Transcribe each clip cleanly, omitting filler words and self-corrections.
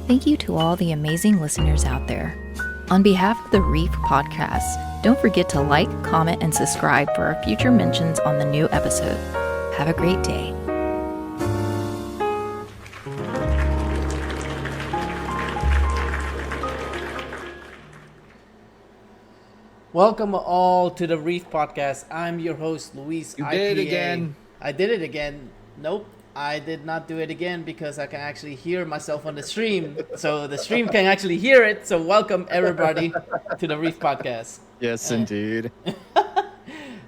Thank you to all the amazing listeners out there. On behalf of the Reef Podcast, don't forget to like, comment, and subscribe for our future mentions on the new episode. Have a great day. Welcome all to the Reef Podcast. I'm your host, LuisIpa. You did it again. I did it again. Nope, I did not do it again because I can actually hear myself on the stream. So the stream can actually hear it. So welcome everybody to the Reef Podcast. Yes, indeed.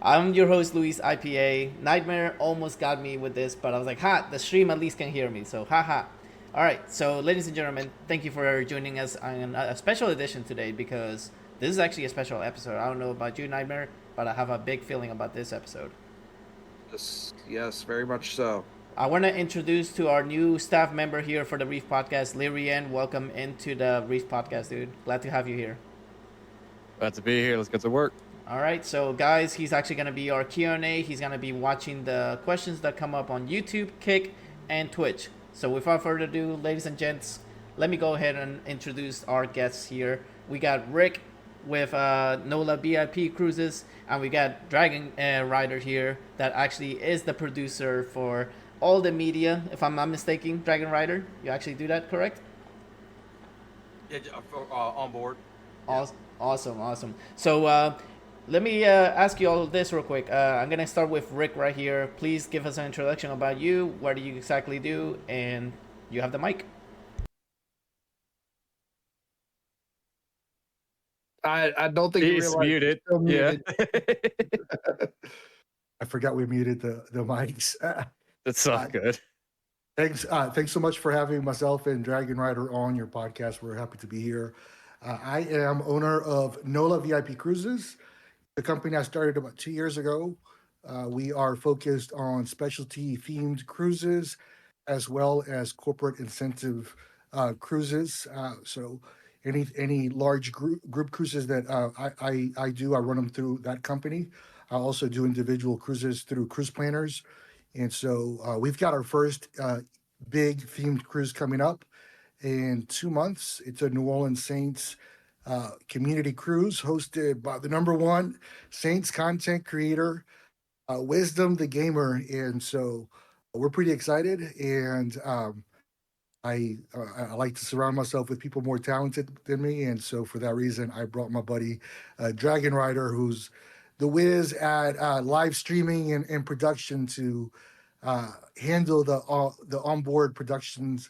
I'm your host, LuisIpa. Nightmare almost got me with this, but I was like, the stream at least can hear me. So, haha. All right, so ladies and gentlemen, thank you for joining us on a special edition today because this is actually a special episode. I don't know about you, Nightmare, but I have a big feeling about this episode. Yes, very much so. I want to introduce to our new staff member here for the Reef Podcast, Lirian. Welcome into the Reef Podcast, dude. Glad to have you here. Glad to be here. Let's get to work. All right, so guys, he's actually going to be our Q&A. He's going to be watching the questions that come up on YouTube, Kick, and Twitch. So without further ado, ladies and gents, let me go ahead and introduce our guests here. We got Rick with NOLA VIP Cruises, and we got Dragonryder here that actually is the producer for all the media, if I'm not mistaken. Dragonryder, you actually do that, correct? Yeah, on board. Awesome. So let me ask you all this real quick. I'm going to start with Rick right here. Please give us an introduction about you. What do you exactly do? And you have the mic. I don't think he's muted. Muted. I forgot we muted the mics. That's all good. Thanks so much for having myself and Dragonryder on your podcast. We're happy to be here. I am owner of NOLA VIP Cruises, the company I started about 2 years ago. We are focused on specialty themed cruises as well as corporate incentive cruises. So any large group cruises that I do, I run them through that company. I also do individual cruises through cruise planners. And so we've got our first big themed cruise coming up in 2 months. It's a New Orleans Saints community cruise hosted by the #1 Saints content creator, Wisdom the Gamer. And so we're pretty excited. And I like to surround myself with people more talented than me. And so for that reason, I brought my buddy Dragonryder, who's the whiz at live streaming and production, to handle the onboard productions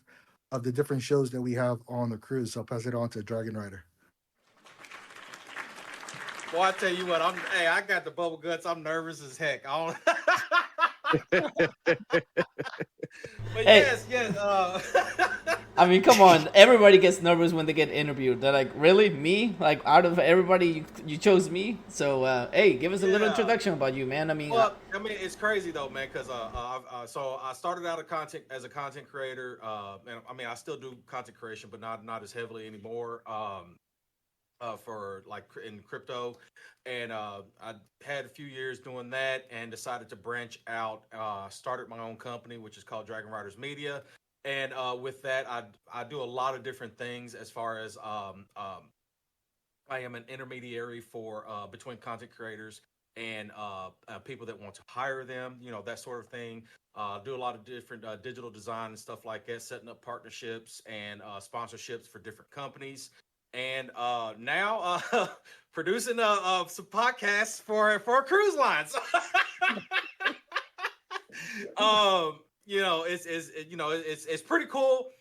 of the different shows that we have on the cruise. So I'll pass it on to Dragonryder. Well, I tell you what, I got the bubble guts. I'm nervous as heck. But Hey. yes. I mean, come on. Everybody gets nervous when they get interviewed. They're like, really? Me? Like, out of everybody, you chose me? So, hey, give us a little introduction about you, man. I mean, it's crazy, though, man, because so I started out as a content creator. And I mean, I still do content creation, but not as heavily anymore. For like in crypto, and I had a few years doing that and decided to branch out. Started my own company, which is called Dragonriders Media, and with that I do a lot of different things as far as I am an intermediary for between content creators and people that want to hire them, that sort of thing. Do a lot of different digital design and stuff like that, setting up partnerships and sponsorships for different companies. And now producing some podcasts for cruise lines. It's pretty cool.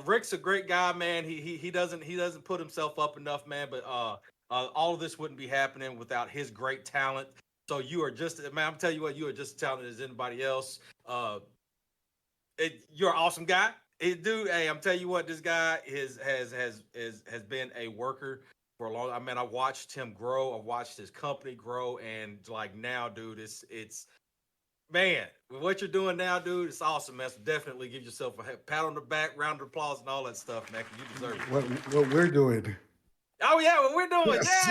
Rick's a great guy, man. He doesn't put himself up enough, man. But all of this wouldn't be happening without his great talent. So you are I'm telling you what, you are just as talented as anybody else. You're an awesome guy. Dude, hey, I'm telling you what, this guy has been a worker for a long time. I mean, I watched him grow. I watched his company grow, and like now, dude, it's man, what you're doing now, dude, it's awesome, man. So definitely give yourself a pat on the back, round of applause, and all that stuff, man. You deserve it. What we're doing. Oh yeah, what we're doing. Yes.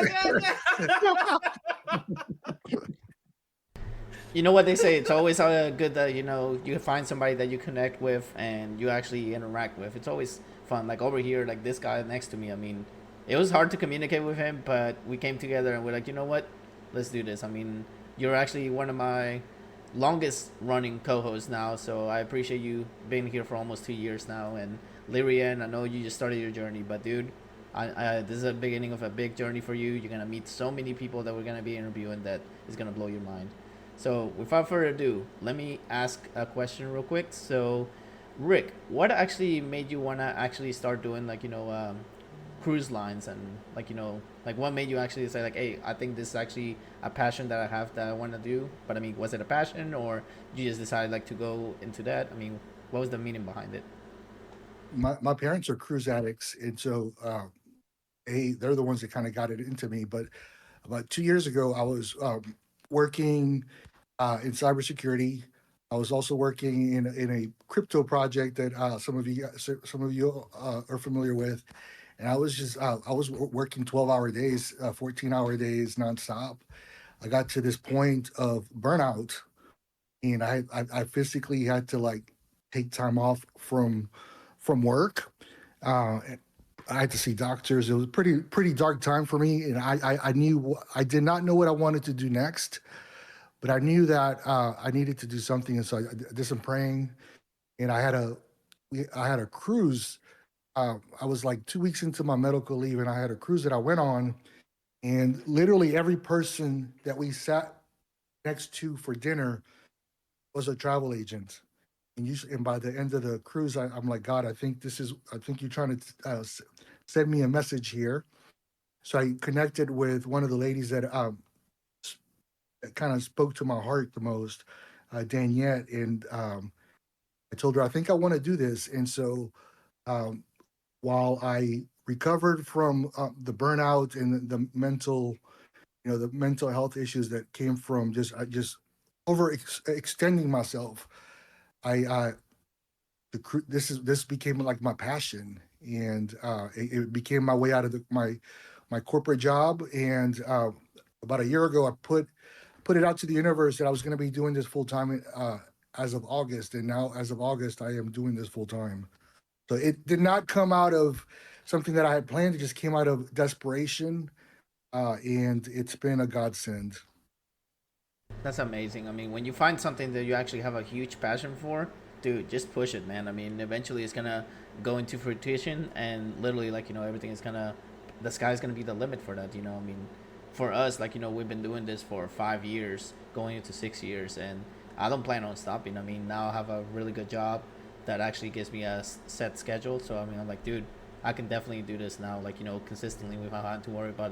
Yeah. You know what they say, it's always good that, you find somebody that you connect with and you actually interact with. It's always fun. Like over here, like this guy next to me. I mean, it was hard to communicate with him, but we came together and we're like, you know what, let's do this. I mean, you're actually one of my longest running co-hosts now, so I appreciate you being here for almost 2 years now. And Lyrian, I know you just started your journey, but dude, this is a beginning of a big journey for you. You're gonna meet so many people that we're gonna be interviewing that is gonna blow your mind. So without further ado, let me ask a question real quick. So, Rick, what actually made you wanna actually start doing cruise lines, and like what made you actually say like, hey, I think this is actually a passion that I have that I want to do? But I mean, was it a passion, or you just decided like to go into that? I mean, what was the meaning behind it? My parents are cruise addicts, and so they're the ones that kind of got it into me. But about 2 years ago, I was working in cybersecurity. I was also working in a crypto project that some of you are familiar with. And I was working 12-hour days, 14-hour days nonstop. I got to this point of burnout, and I physically had to like take time off from work. I had to see doctors. It was a pretty dark time for me, and I did not know what I wanted to do next, but I knew that I needed to do something, and so I did some praying, and I had a cruise. I was like 2 weeks into my medical leave, and I had a cruise that I went on, and literally every person that we sat next to for dinner was a travel agent. And by the end of the cruise, I'm like, God, I think you're trying to send me a message here. So I connected with one of the ladies that kind of spoke to my heart the most, Daniette, and I told her, I think I want to do this. And so while I recovered from the burnout and the mental health issues that came from just overextending myself, this became like my passion, and it became my way out of my corporate job. And about a year ago, I put it out to the universe that I was going to be doing this full time as of August, and now as of August, I am doing this full time. So it did not come out of something that I had planned. It just came out of desperation, and it's been a godsend. That's amazing. I mean, when you find something that you actually have a huge passion for, dude, just push it, man. I mean, eventually it's gonna go into fruition, and literally, everything is the sky's gonna be the limit for that. I mean, for us, we've been doing this for 5 years, going into 6 years, and I don't plan on stopping. I mean, now I have a really good job that actually gives me a set schedule. So I mean, I'm like, dude, I can definitely do this now, consistently, without having to worry about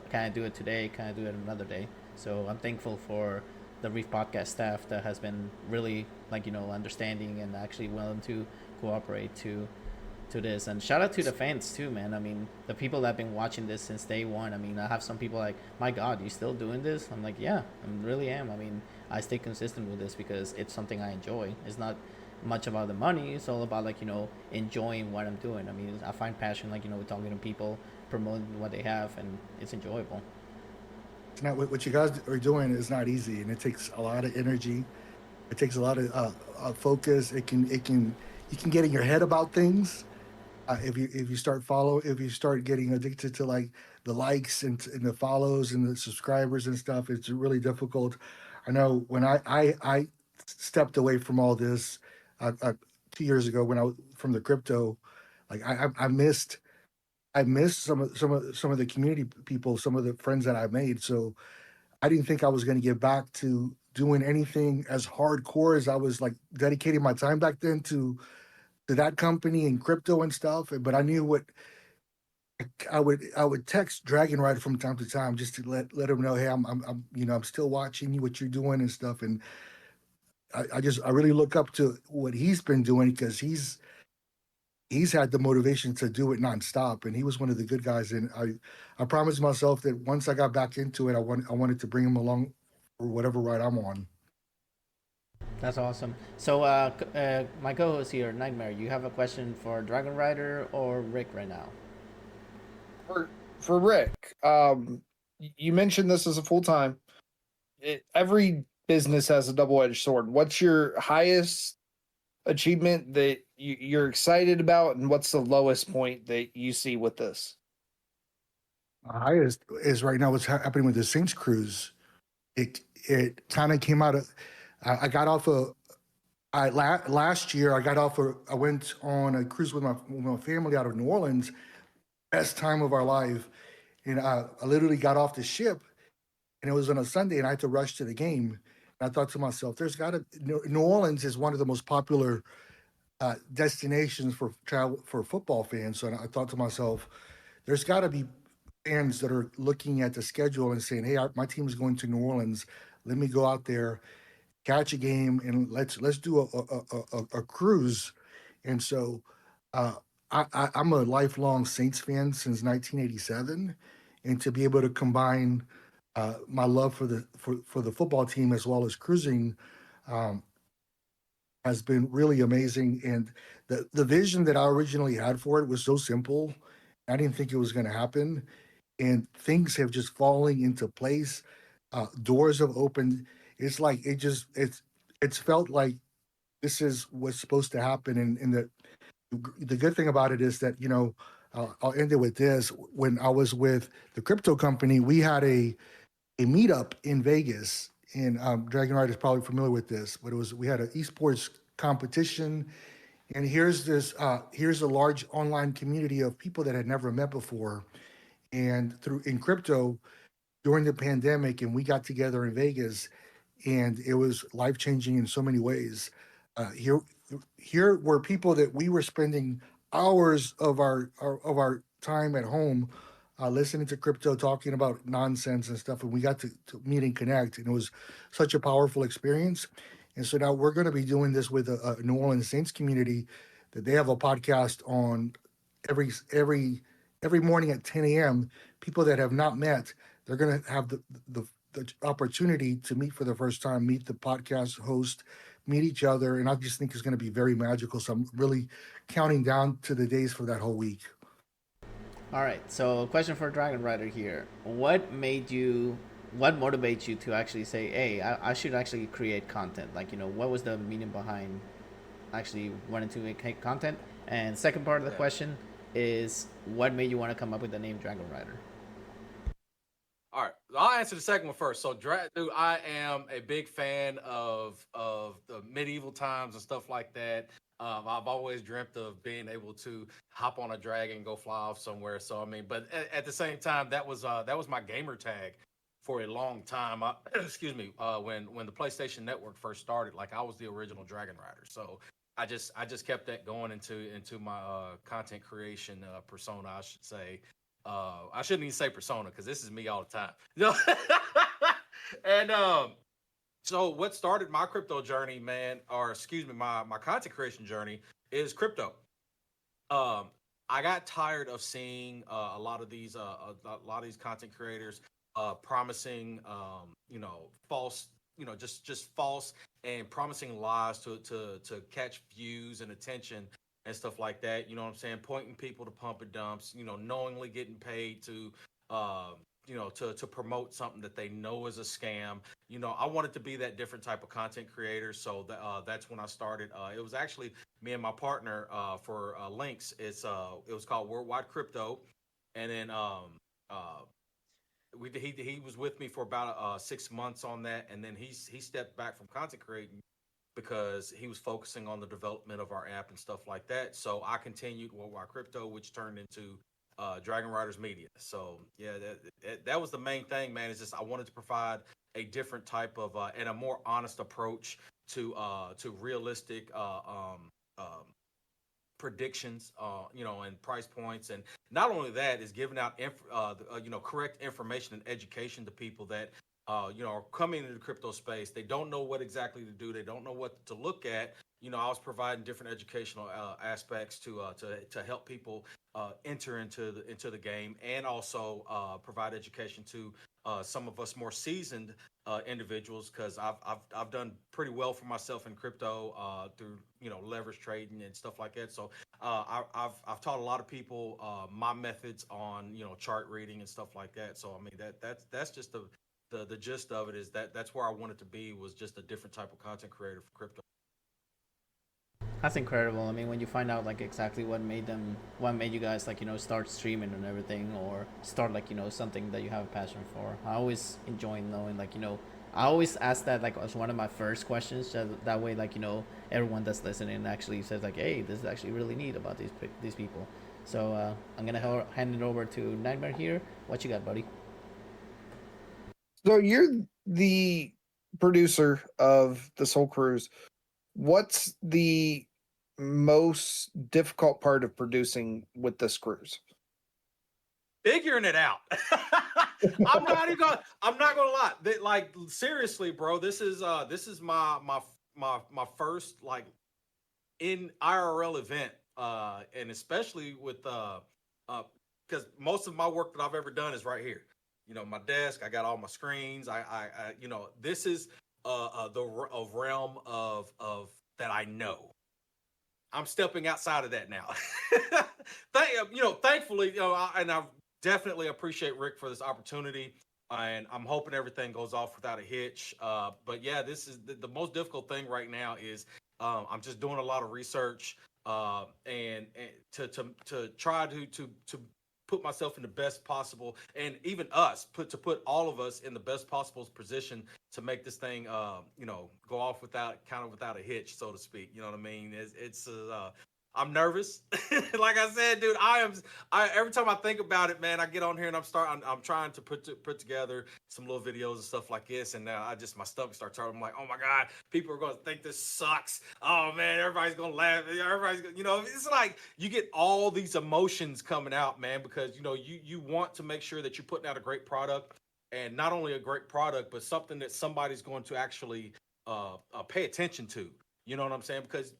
can I do it today? Can I do it another day? So I'm thankful for the Reef Podcast staff that has been really understanding and actually willing to cooperate to this. And shout out to the fans too, man. I mean, the people that have been watching this since day one. I mean, I have some people like, my God, you still doing this? I'm like, yeah, I really am. I mean, I stay consistent with this because it's something I enjoy. It's not much about the money. It's all about enjoying what I'm doing. I mean, I find passion with talking to people, promoting what they have, and it's enjoyable. It's not what you guys are doing is not easy, and it takes a lot of energy. It takes a lot of focus. You can get in your head about things. If you start getting addicted to like the likes and the follows and the subscribers and stuff, it's really difficult. I know when I stepped away from all this 2 years ago when I was from the crypto, like I missed some of the community people, some of the friends that I made. So I didn't think I was going to get back to doing anything as hardcore as I was like dedicating my time back then to that company and crypto and stuff. But I knew what I would text Dragonryder from time to time just to let him know, hey, I'm still watching you, what you're doing and stuff. And I really look up to what he's been doing because he's had the motivation to do it nonstop, and he was one of the good guys. And I promised myself that once I got back into it, I wanted to bring him along for whatever ride I'm on. That's awesome. So, my co-host here, Nightmare, you have a question for Dragonryder or Rick right now? For Rick, you mentioned this as a full time. Every business has a double-edged sword. What's your highest achievement that you're excited about, and what's the lowest point that you see with this? Highest is right now what's happening with the Saints cruise. It kind of came out of. I got off last year. I went on a cruise with my family out of New Orleans. Best time of our life, and I literally got off the ship, and it was on a Sunday, and I had to rush to the game. And I thought to myself, "There's got to." New Orleans is one of the most popular destinations for travel for football fans. So I thought to myself, "There's got to be fans that are looking at the schedule and saying, 'Hey, my team is going to New Orleans. Let me go out there, catch a game, and let's do a cruise.'" And so I'm a lifelong Saints fan since 1987, and to be able to combine my love for the football team as well as cruising um, has been really amazing. And the vision that I originally had for it was so simple. I didn't think it was going to happen, and things have just falling into place. Doors have opened. It's like it's felt like this is what's supposed to happen. And the good thing about it is that I'll end it with this. When I was with the crypto company, we had a meetup in Vegas, and Dragonryder is probably familiar with this, but we had an esports competition, and here's a large online community of people that had never met before, and in crypto during the pandemic, and we got together in Vegas, and it was life changing in so many ways. Here were people that we were spending hours of our time at home listening to crypto, talking about nonsense and stuff, and we got to meet and connect, and it was such a powerful experience. And so now we're going to be doing this with a New Orleans Saints community that they have a podcast on every morning at 10 a.m. People that have not met, they're going to have the opportunity to meet for the first time, meet the podcast host, meet each other, and I just think it's going to be very magical. So I'm really counting down to the days for that whole week. All right. So, question for Dragonryder here: what motivates you to actually say, "Hey, I should actually create content"? Like, what was the meaning behind actually wanting to make content? And second part of the question is, what made you want to come up with the name Dragonryder? All right, I'll answer the second one first. So, dude, I am a big fan of the medieval times and stuff like that. I've always dreamt of being able to hop on a dragon and go fly off somewhere. So, I mean, but at the same time, that was my gamer tag for a long time. Excuse me, when the PlayStation Network first started, like I was the original Dragon Rider. So I just kept that going into my content creation persona, I should say. I shouldn't even say persona because this is me all the time. And so what started my crypto journey, man, or excuse me, my content creation journey is crypto. I got tired of seeing a lot of these content creators promising false, just false and promising lies to catch views and attention and stuff like that. You know what I'm saying? Pointing people to pump and dumps, knowingly getting paid to to promote something that they know is a scam. I wanted to be that different type of content creator. So that's when I started. It was actually me and my partner for Links. It was called Worldwide Crypto. And then he was with me for about 6 months on that. And then he stepped back from content creating because he was focusing on the development of our app and stuff like that. So I continued Worldwide Crypto, which turned into Dragonryder's Media. So yeah, that was the main thing, man. Is just I wanted to provide a different type of and a more honest approach to realistic predictions, and price points. And not only that is giving out correct information and education to people that are coming into the crypto space. They don't know what exactly to do. They don't know what to look at. I was providing different educational aspects to help people enter into the game, and also provide education to some of us more seasoned individuals, because I've done pretty well for myself in crypto through leverage trading and stuff like that. So I've taught a lot of people my methods on chart reading and stuff like that. So I mean that's just the gist of it. Is that's where I wanted to be, was just a different type of content creator for crypto. That's incredible. I mean, when you find out like exactly what made you guys like start streaming and everything, or start like something that you have a passion for. I always enjoy knowing like I always ask that like as one of my first questions. That way, like everyone that's listening actually says like, hey, this is actually really neat about these people. So I'm gonna hand it over to Nightmare here. What you got, buddy? So you're the producer of this whole cruise. What's the most difficult part of producing with this cruise? Figuring it out. I'm not gonna lie. Like seriously, bro, this is my first like in IRL event, and especially with because most of my work that I've ever done is right here. My desk. I got all my screens. I this is the realm of that I know. I'm stepping outside of that now. Thankfully, and I definitely appreciate Rick for this opportunity, and I'm hoping everything goes off without a hitch. But yeah, this is the most difficult thing right now is I'm just doing a lot of research and to try to put myself in the best possible, and even put all of us in the best possible position to make this thing, go off without a hitch, so to speak. You know what I mean? It's I'm nervous. Like I said, dude, every time I think about it, man, I get on here and I'm trying to put together some little videos and stuff like this. And my stomach starts turning. I'm like, oh my God, people are going to think this sucks. Oh man, everybody's going to laugh. Everybody's going it's like you get all these emotions coming out, man, because, you want to make sure that you're putting out a great product, and not only a great product, but something that somebody's going to actually pay attention to. You know what I'm saying? Because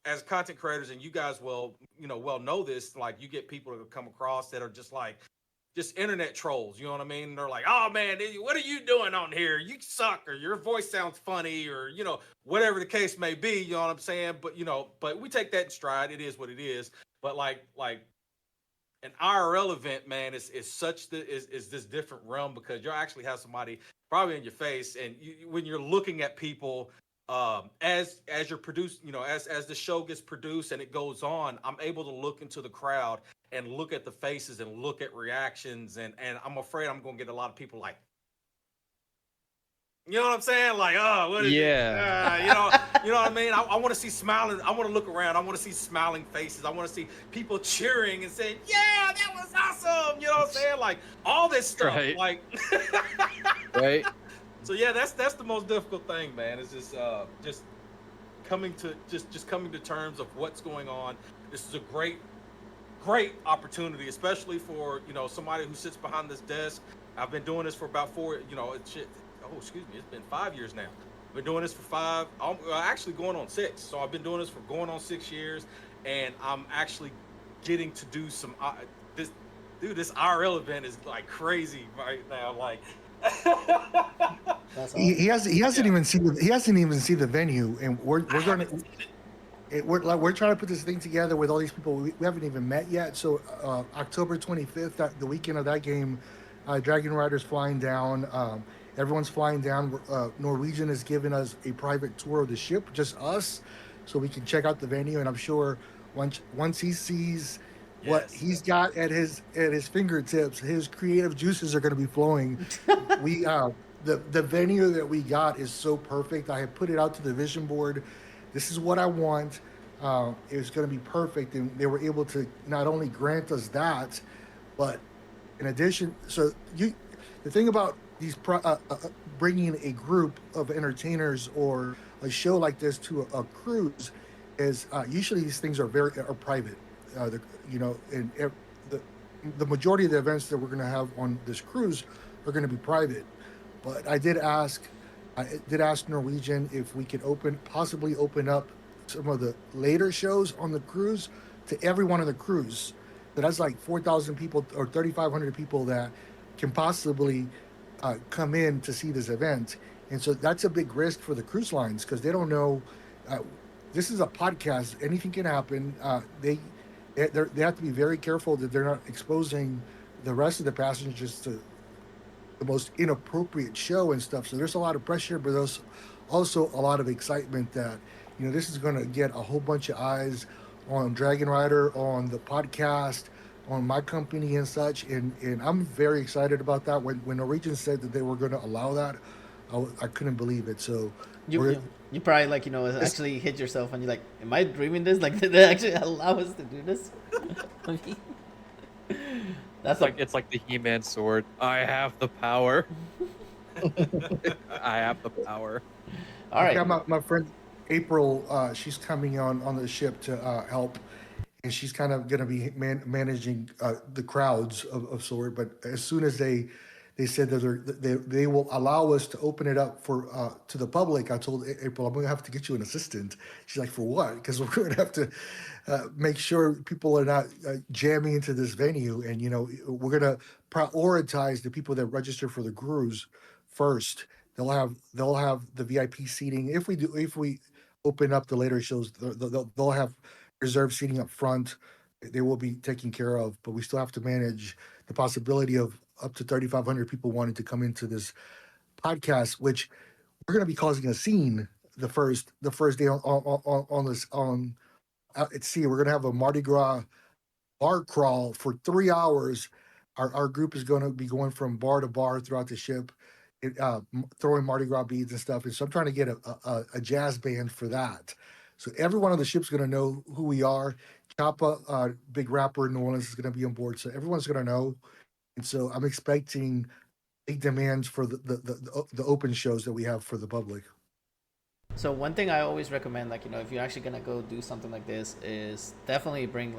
as content creators, and you guys well know this, like you get people that come across that are just internet trolls, you know what I mean? They're like, oh man, what are you doing on here? You suck, or your voice sounds funny, or whatever the case may be, you know what I'm saying? But but we take that in stride. It is what it is. But like an IRL event, man, is this different realm, because you actually have somebody probably in your face, and when you're looking at people as you're produced, as the show gets produced and it goes on, I'm able to look into the crowd and look at the faces and look at reactions, and I'm afraid I'm gonna get a lot of people like, you know what I'm saying? Like, oh, what is it? You know what I mean? I want to see smiling. I want to look around. I want to see smiling faces. I want to see people cheering and saying, yeah, that was awesome. You know what I'm saying? Like all this stuff, right. Like, Right. So yeah, that's the most difficult thing, man. It's just coming to terms of what's going on. This is a great opportunity, especially for somebody who sits behind this desk. I've been doing this for about it's been 5 years now. I've been doing this for actually going on 6. So I've been doing this for going on 6 years, and I'm actually getting to do some this IRL event is like crazy right now, like. That's He hasn't even seen the venue, and we're trying to put this thing together with all these people we haven't even met yet. So October 25th, the weekend of that game, Dragonryder's flying down. Everyone's flying down. Norwegian has given us a private tour of the ship, just us, so we can check out the venue. And I'm sure once he sees what he's got at his fingertips, his creative juices are going to be flowing. The venue that we got is so perfect. I have put it out to the vision board. This is what I want. It was going to be perfect, and they were able to not only grant us that, but in addition, the thing about these bringing a group of entertainers or a show like this to a cruise is usually these things are private. And the majority of the events that we're going to have on this cruise are going to be private. But I did ask Norwegian if we could possibly open up some of the later shows on the cruise to everyone on the cruise. So that's like 4,000 people or 3,500 people that can possibly come in to see this event. And so that's a big risk for the cruise lines, because they don't know. This is a podcast. Anything can happen. They have to be very careful that they're not exposing the rest of the passengers to the most inappropriate show and stuff. So there's a lot of pressure, but there's also a lot of excitement that This is going to get a whole bunch of eyes on Dragon Rider, on the podcast, on my company and such. And I'm very excited about that. When Norwegian said that they were going to allow that, I couldn't believe it. So you probably like actually hit yourself and you're like, am I dreaming this? Like, did they actually allow us to do this? I mean, it's like the He-Man sword. I have the power. I have the power. All right. I got my friend April. She's coming on the ship to help, and she's kind of going to be managing the crowds of sword. But as soon as they said that they will allow us to open it up for to the public, I told April, I'm going to have to get you an assistant. She's like, for what? Because we're going to have to make sure people are not jamming into this venue, and we're going to prioritize the people that register for the cruise first. They'll have the VIP seating. If we open up the later shows, they'll have reserved seating up front. They will be taken care of, but we still have to manage the possibility of up to 3,500 people wanting to come into this podcast, which we're going to be causing a scene the first day at sea. We're going to have a Mardi Gras bar crawl for 3 hours. Our group is going to be going from bar to bar throughout the ship, throwing Mardi Gras beads and stuff. And so I'm trying to get a jazz band for that. So everyone on the ship's going to know who we are. Choppa, big rapper in New Orleans, is going to be on board. So everyone's going to know. And so I'm expecting big demands for the open shows that we have for the public. So one thing I always recommend, if you're actually gonna go do something like this, is definitely bring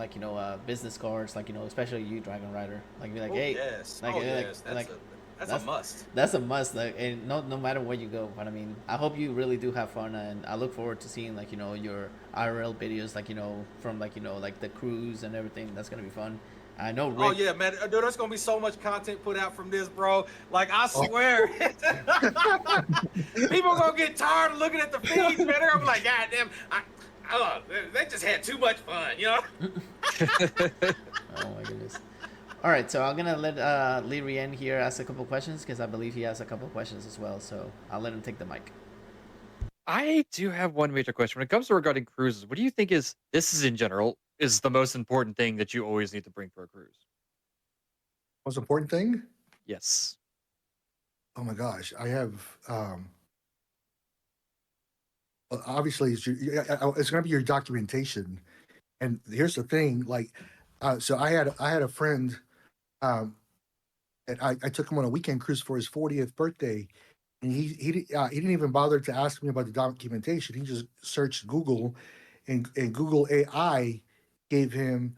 business cards, especially you, Dragon Rider. Be like, hey, yes. That's a must. That's a must. And no matter where you go. But I mean, I hope you really do have fun, and I look forward to seeing your IRL videos, from the cruise and everything. That's gonna be fun. I know Rick. Oh yeah, man, dude, there's gonna be so much content put out from this, bro. I swear, people are gonna get tired of looking at the feeds, man. They're gonna be like, God damn, they just had too much fun, Oh my goodness. All right, so I'm gonna let Lee Rien here ask a couple questions, because I believe he has a couple questions as well. So I'll let him take the mic. I do have one major question. When it comes to regarding cruises, what do you think is in general is the most important thing that you always need to bring for a cruise? Most important thing? Yes. Oh my gosh, I have. Obviously, it's going to be your documentation, and here's the thing. So I had a friend, and I took him on a weekend cruise for his 40th birthday, and he didn't even bother to ask me about the documentation. He just searched Google, and Google AI gave him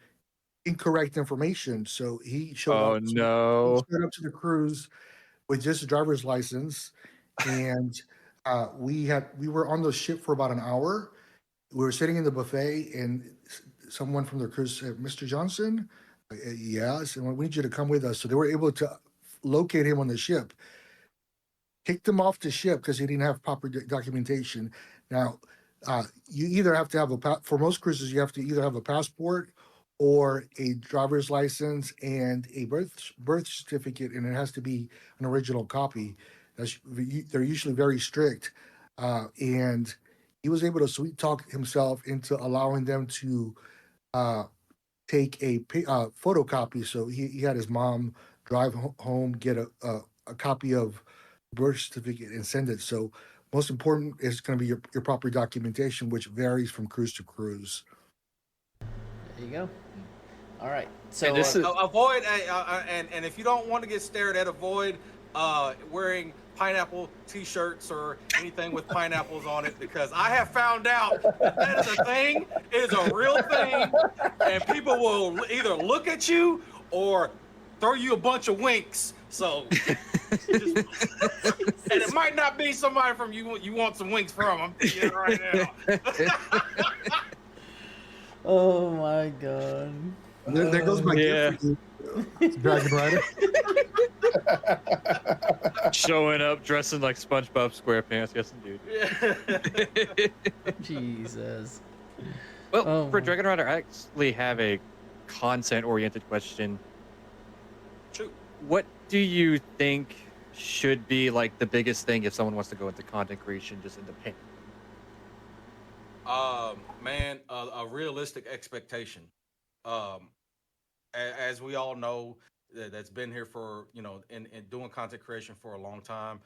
incorrect information. So he showed He showed up to the cruise with just a driver's license, and we were on the ship for about an hour. We were sitting in the buffet, and someone from the cruise said, "Mr. Johnson?" Yes, and we need you to come with us. So they were able to locate him on the ship, kicked him off the ship because he didn't have proper documentation. Now, you either have to have for most cruises, you have to either have a passport or a driver's license and a birth certificate, and it has to be an original copy. They're usually very strict, and he was able to sweet talk himself into allowing them to take a photocopy. So he had his mom drive home, get a copy of birth certificate, and send it. So most important is going to be your proper documentation, which varies from cruise to cruise. There you go. All right. So avoid and if you don't want to get stared at, avoid wearing pineapple t-shirts or anything with pineapples on it, because I have found out that is a thing. It is a real thing, and people will either look at you or throw you a bunch of winks. So, and it might not be somebody from you want some winks from. I'm telling you right now. Oh my God. There goes my gift for you, Dragon Rider. Showing up dressing like SpongeBob SquarePants. Yes, indeed. Jesus. Well, for Dragon Rider, I actually have a content-oriented question. Shoot. What do you think should be the biggest thing if someone wants to go into content creation just independently? Man, a realistic expectation. Um, as we all know, that's been here for in doing content creation for a long time.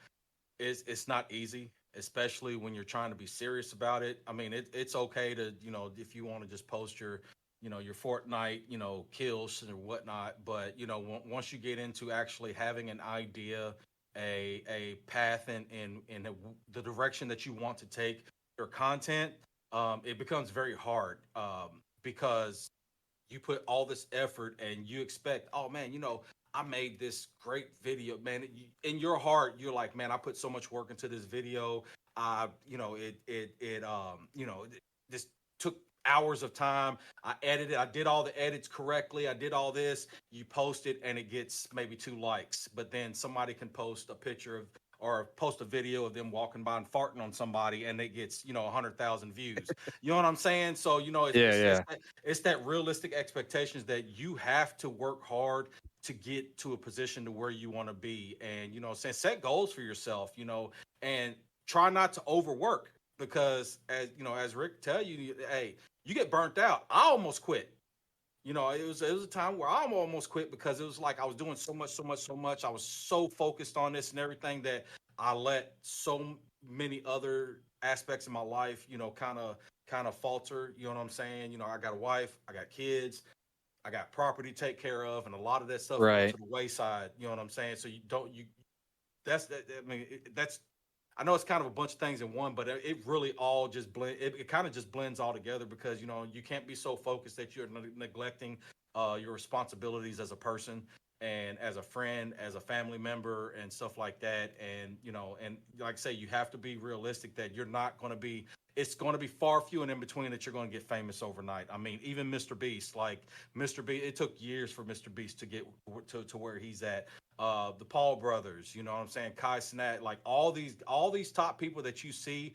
It's not easy, especially when you're trying to be serious about it. I mean, it's okay to if you want to just post your Fortnite kills or whatnot, but once you get into actually having an idea, a path in the direction that you want to take your content, it becomes very hard because you put all this effort and you expect, oh man, I made this great video, man. In your heart, you're like, man, I put so much work into this video. This took hours of time. I edited. I did all the edits correctly. I did all this. You post it, and it gets maybe 2 likes. But then somebody can post a picture of or post a video of them walking by and farting on somebody, and it gets 100,000 views. You know what I'm saying? So it's that realistic expectations that you have to work hard to get to a position to where you want to be, and set goals for yourself, and try not to overwork, because as Rick tell you, hey, you get burnt out. I almost quit. It was a time where I almost quit because it was like I was doing so much. I was so focused on this and everything that I let so many other aspects of my life, kind of falter. You know what I'm saying? I got a wife, I got kids, I got property to take care of, and a lot of that stuff goes to the wayside. You know what I'm saying? So that's I know it's kind of a bunch of things in one, but it really all just it kind of just blends all together, because you can't be so focused that you're neglecting your responsibilities as a person and as a friend, as a family member, and stuff like that. And and like I say, you have to be realistic that you're not going to be. It's going to be far few and in between that you're going to get famous overnight. I mean, even Mr. Beast, it took years for Mr. Beast to get to where he's at. The Paul brothers, you know what I'm saying? Kai Cenat, like all these top people that you see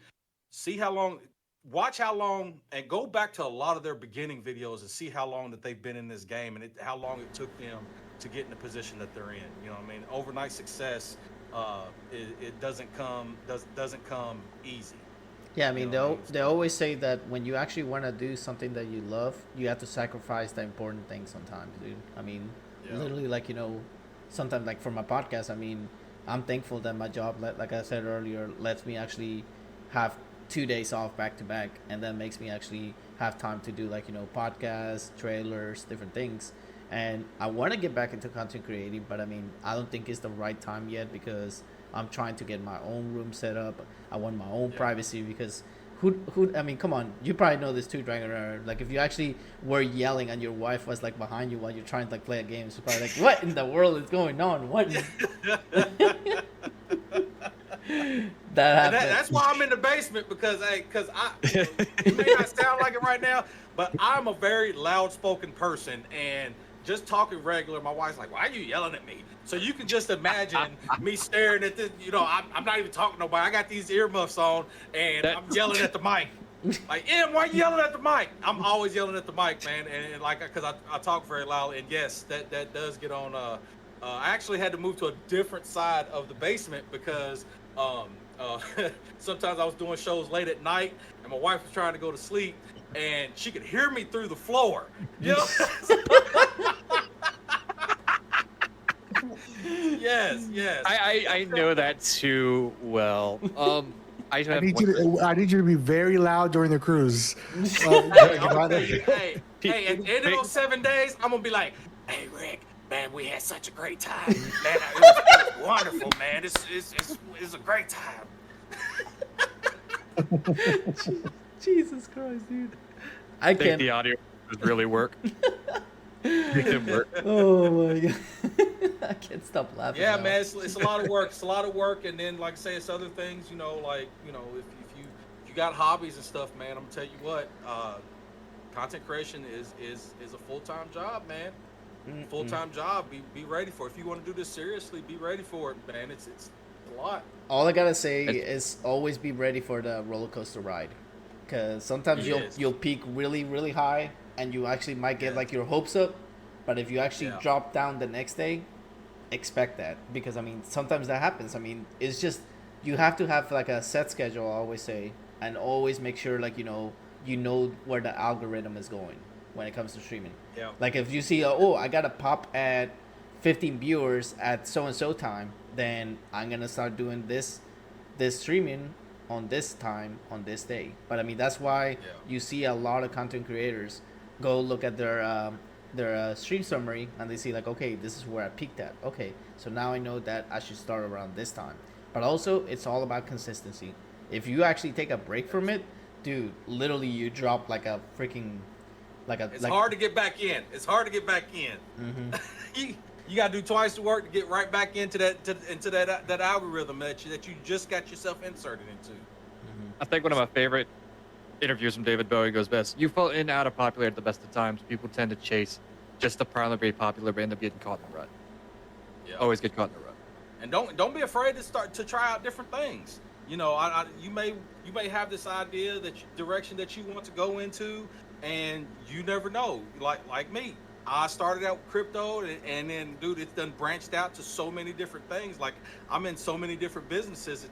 watch how long, and go back to a lot of their beginning videos and see how long that they've been in this game, and how long it took them to get in the position that they're in. You know what I mean? Overnight success, it doesn't come easy. Yeah, I mean, they always say that when you actually want to do something that you love, you have to sacrifice the important things sometimes, dude. I mean, literally, like, sometimes, like for my podcast, I mean, I'm thankful that my job, like I said earlier, lets me actually have 2 days off back to back, and that makes me actually have time to do podcasts, trailers, different things. And I want to get back into content creating, but I mean, I don't think it's the right time yet, because I'm trying to get my own room set up. I want my own privacy, because who I mean, come on, you probably know this too, Dragonryder. Like, if you actually were yelling and your wife was like behind you while you're trying to play a game, she's probably like, what in the world is going on? What is that's why I'm in the basement, because it may not sound like it right now, but I'm a very loud spoken person, and just talking regular, my wife's like, why are you yelling at me? So you can just imagine me staring at this, I'm not even talking to nobody. I got these earmuffs on, and I'm yelling at the mic. Like, why are you yelling at the mic? I'm always yelling at the mic, man. And like, because I talk very loud, and yes, that does get on. I actually had to move to a different side of the basement, because sometimes I was doing shows late at night, and my wife was trying to go to sleep, and she could hear me through the floor. Yes. I know that too well. I need you to be very loud during the cruise. Hey, at the end of those 7 days, I'm gonna be like, hey, Rick, man, we had such a great time. Man, it was wonderful, man. It's a great time. Jesus Christ, dude. I think the audio does really work. Make it work. Oh my god. I can't stop laughing. Yeah, now. man, it's a lot of work. It's a lot of work, and then, like I say, it's other things. If you got hobbies and stuff, man, I'm gonna tell you what, content creation is a full-time job, man. Full-time job. Be ready for it. If you want to do this seriously, be ready for it, man. It's a lot. All I gotta say is always be ready for the roller coaster ride, because sometimes you'll peak really, really high, and you actually might get like your hopes up, but if you actually drop down the next day, expect that, because I mean, sometimes that happens. I mean, it's just, you have to have like a set schedule, I always say, and always make sure, like, you know where the algorithm is going when it comes to streaming. Yeah. Like if you see, oh, I got to pop at 15 viewers at so and so time, then I'm gonna start doing this streaming on this time on this day. But I mean, that's why you see a lot of content creators go look at their stream summary, and they see like, okay, this is where I peaked at. Okay, so now I know that I should start around this time. But also, it's all about consistency. If you actually take a break from it, dude, literally you drop like a freaking It's hard to get back in. It's hard to get back in. Mm-hmm. You got to do twice the work to get right back into that algorithm that you just got yourself inserted into. Mm-hmm. I think one of my favorite interviews from David Bowie goes best. You fall in and out of popularity at the best of times. People tend to chase just the primarily be popular, but end up getting caught in the rut. Yeah. Always get caught in the rut. And don't be afraid to try out different things. You know, you may have this idea direction that you want to go into, and you never know. Like me, I started out with crypto, and then dude, it's done branched out to so many different things. Like I'm in so many different businesses.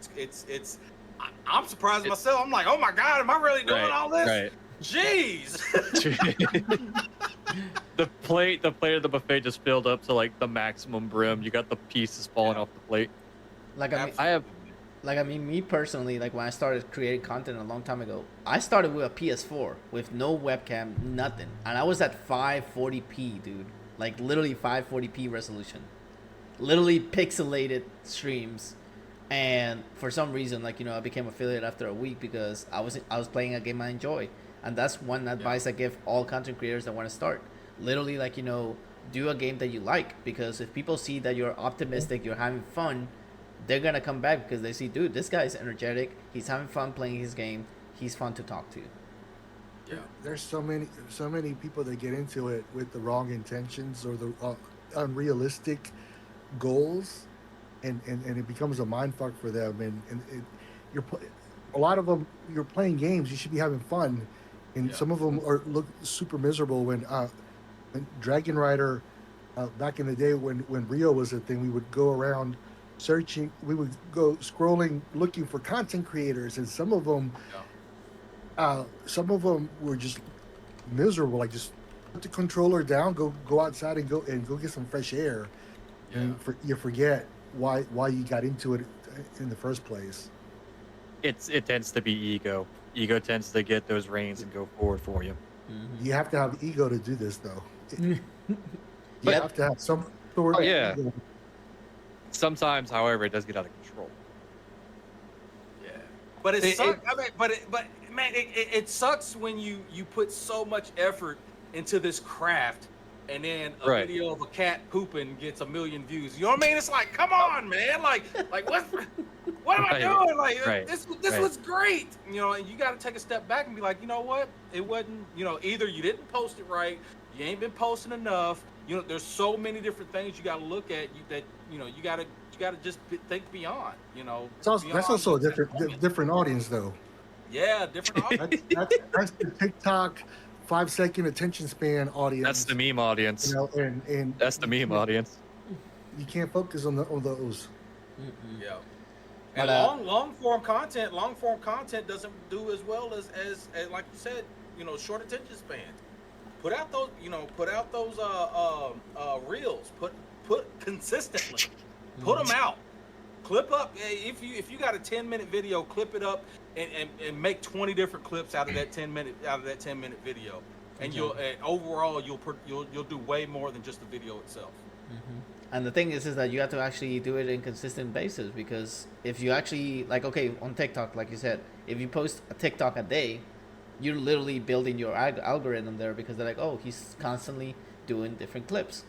I'm surprised myself. I'm like, oh my god, am I really doing all this? Right. Jeez. The plate of the buffet just filled up to like the maximum brim. You got the pieces falling off the plate. Like I mean, me personally, like when I started creating content a long time ago, I started with a PS4 with no webcam, nothing, and I was at 540p, dude. Like literally 540p resolution, literally pixelated streams. And for some reason, like, you know, I became affiliate after a week because I was playing a game I enjoy, and that's one advice I give all content creators that want to start. Literally, like, you know, do a game that you like, because if people see that you're optimistic, you're having fun, they're gonna come back because they see, dude, this guy's energetic, he's having fun playing his game, he's fun to talk to. Yeah. There's so many people that get into it with the wrong intentions or the unrealistic goals, and it becomes a mind fuck for them. And a lot of them, you're playing games, you should be having fun, and some of them look super miserable. When Dragonryder, back in the day when Rio was a thing, we would go around searching, we would go scrolling looking for content creators, and some of them were just miserable. Like, just put the controller down, go outside and go get some fresh air, and you forget why you got into it in the first place. It tends to be ego. Ego tends to get those reins and go forward for you. Mm-hmm. You have to have ego to do this, though. You have to have some sort of ego. Sometimes, however, it does get out of control. Yeah, but it sucks. It sucks when you put so much effort into this craft, and then a video of a cat pooping gets 1 million views. You know what I mean? It's like, come on, man! Like what am I doing? Like this was great. You know, and you got to take a step back and be like, you know what? It wasn't. You know, either you didn't post it right, you ain't been posting enough. You know, there's so many different things you got to look at. You got to just think beyond. You know, that's also a different audience, though. Yeah, different audience. That's the TikTok 5-second attention span audience. That's the meme audience. You know, and that's the meme audience. You can't focus on those. Yeah. And long form content doesn't do as well as like you said, you know, short attention spans. Put out those reels. Put consistently. Put them out. Clip up. If you got a 10-minute video, clip it up and make 20 different clips out of that 10-minute video. And overall you'll do way more than just the video itself. Mm-hmm. And the thing is that you have to actually do it in consistent basis, because if you actually, like, okay, on TikTok, like you said, if you post a TikTok a day, you're literally building your algorithm there, because they're like, oh, he's constantly doing different clips.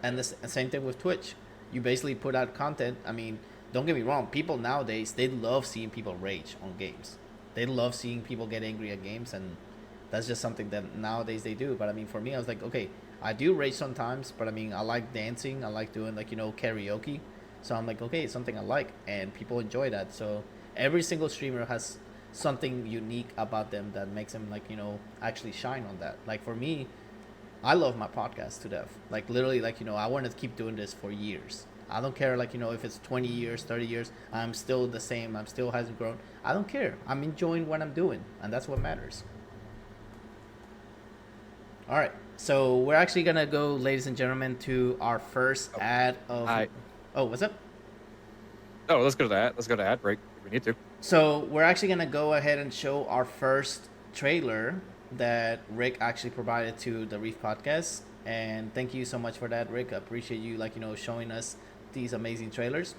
And the same thing with Twitch. You basically put out content. I mean, don't get me wrong, people nowadays, they love seeing people rage on games. They love seeing people get angry at games, and that's just something that nowadays they do. But I mean, for me, I was like, okay, I do rage sometimes, but I mean, I like dancing, I like doing, like, you know, karaoke. So I'm like, okay, it's something I like, and people enjoy that. So every single streamer has something unique about them that makes them, like, you know, actually shine on that. Like for me, I love my podcast to death. Like literally, like, you know, I want to keep doing this for years. I don't care, like, you know, if it's 20 years, 30 years, I'm still the same, I'm still hasn't grown. I don't care. I'm enjoying what I'm doing, and that's what matters. All right. So we're actually gonna go, ladies and gentlemen, to our first ad of. Oh, what's up? Oh, let's go to that. Let's go to ad break if we need to. So we're actually gonna go ahead and show our first trailer that Rick actually provided to the Reef Podcast, and thank you so much for that, Rick. I appreciate you, showing us these amazing trailers.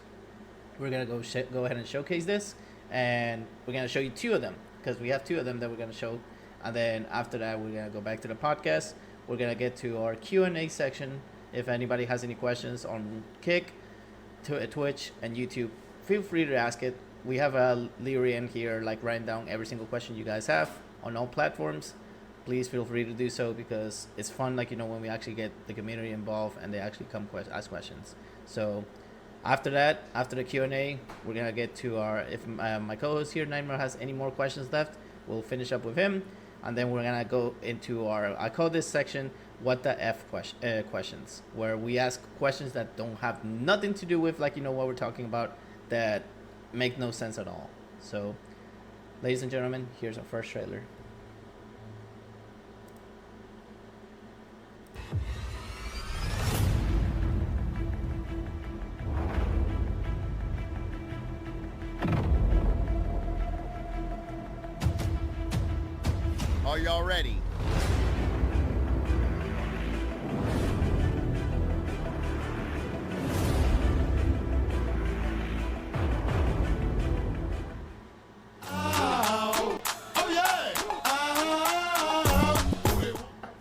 We're gonna go ahead and showcase this, and we're gonna show you two of them because we have two of them that we're gonna show, and then after that we're gonna go back to the podcast. We're gonna get to our Q&A section. If anybody has any questions on Kick, Twitch, and YouTube, feel free to ask it. We have a Leary in here writing down every single question you guys have on all platforms. Please feel free to do so because it's fun, when we actually get the community involved and they actually come ask questions. So after that, after the Q&A, we're gonna get to if my co-host here, Nightmare, has any more questions left, we'll finish up with him, and then we're gonna go into I call this section "What the F" questions, where we ask questions that don't have nothing to do with what we're talking about, that make no sense at all. So, ladies and gentlemen, here's our first trailer. Are y'all ready?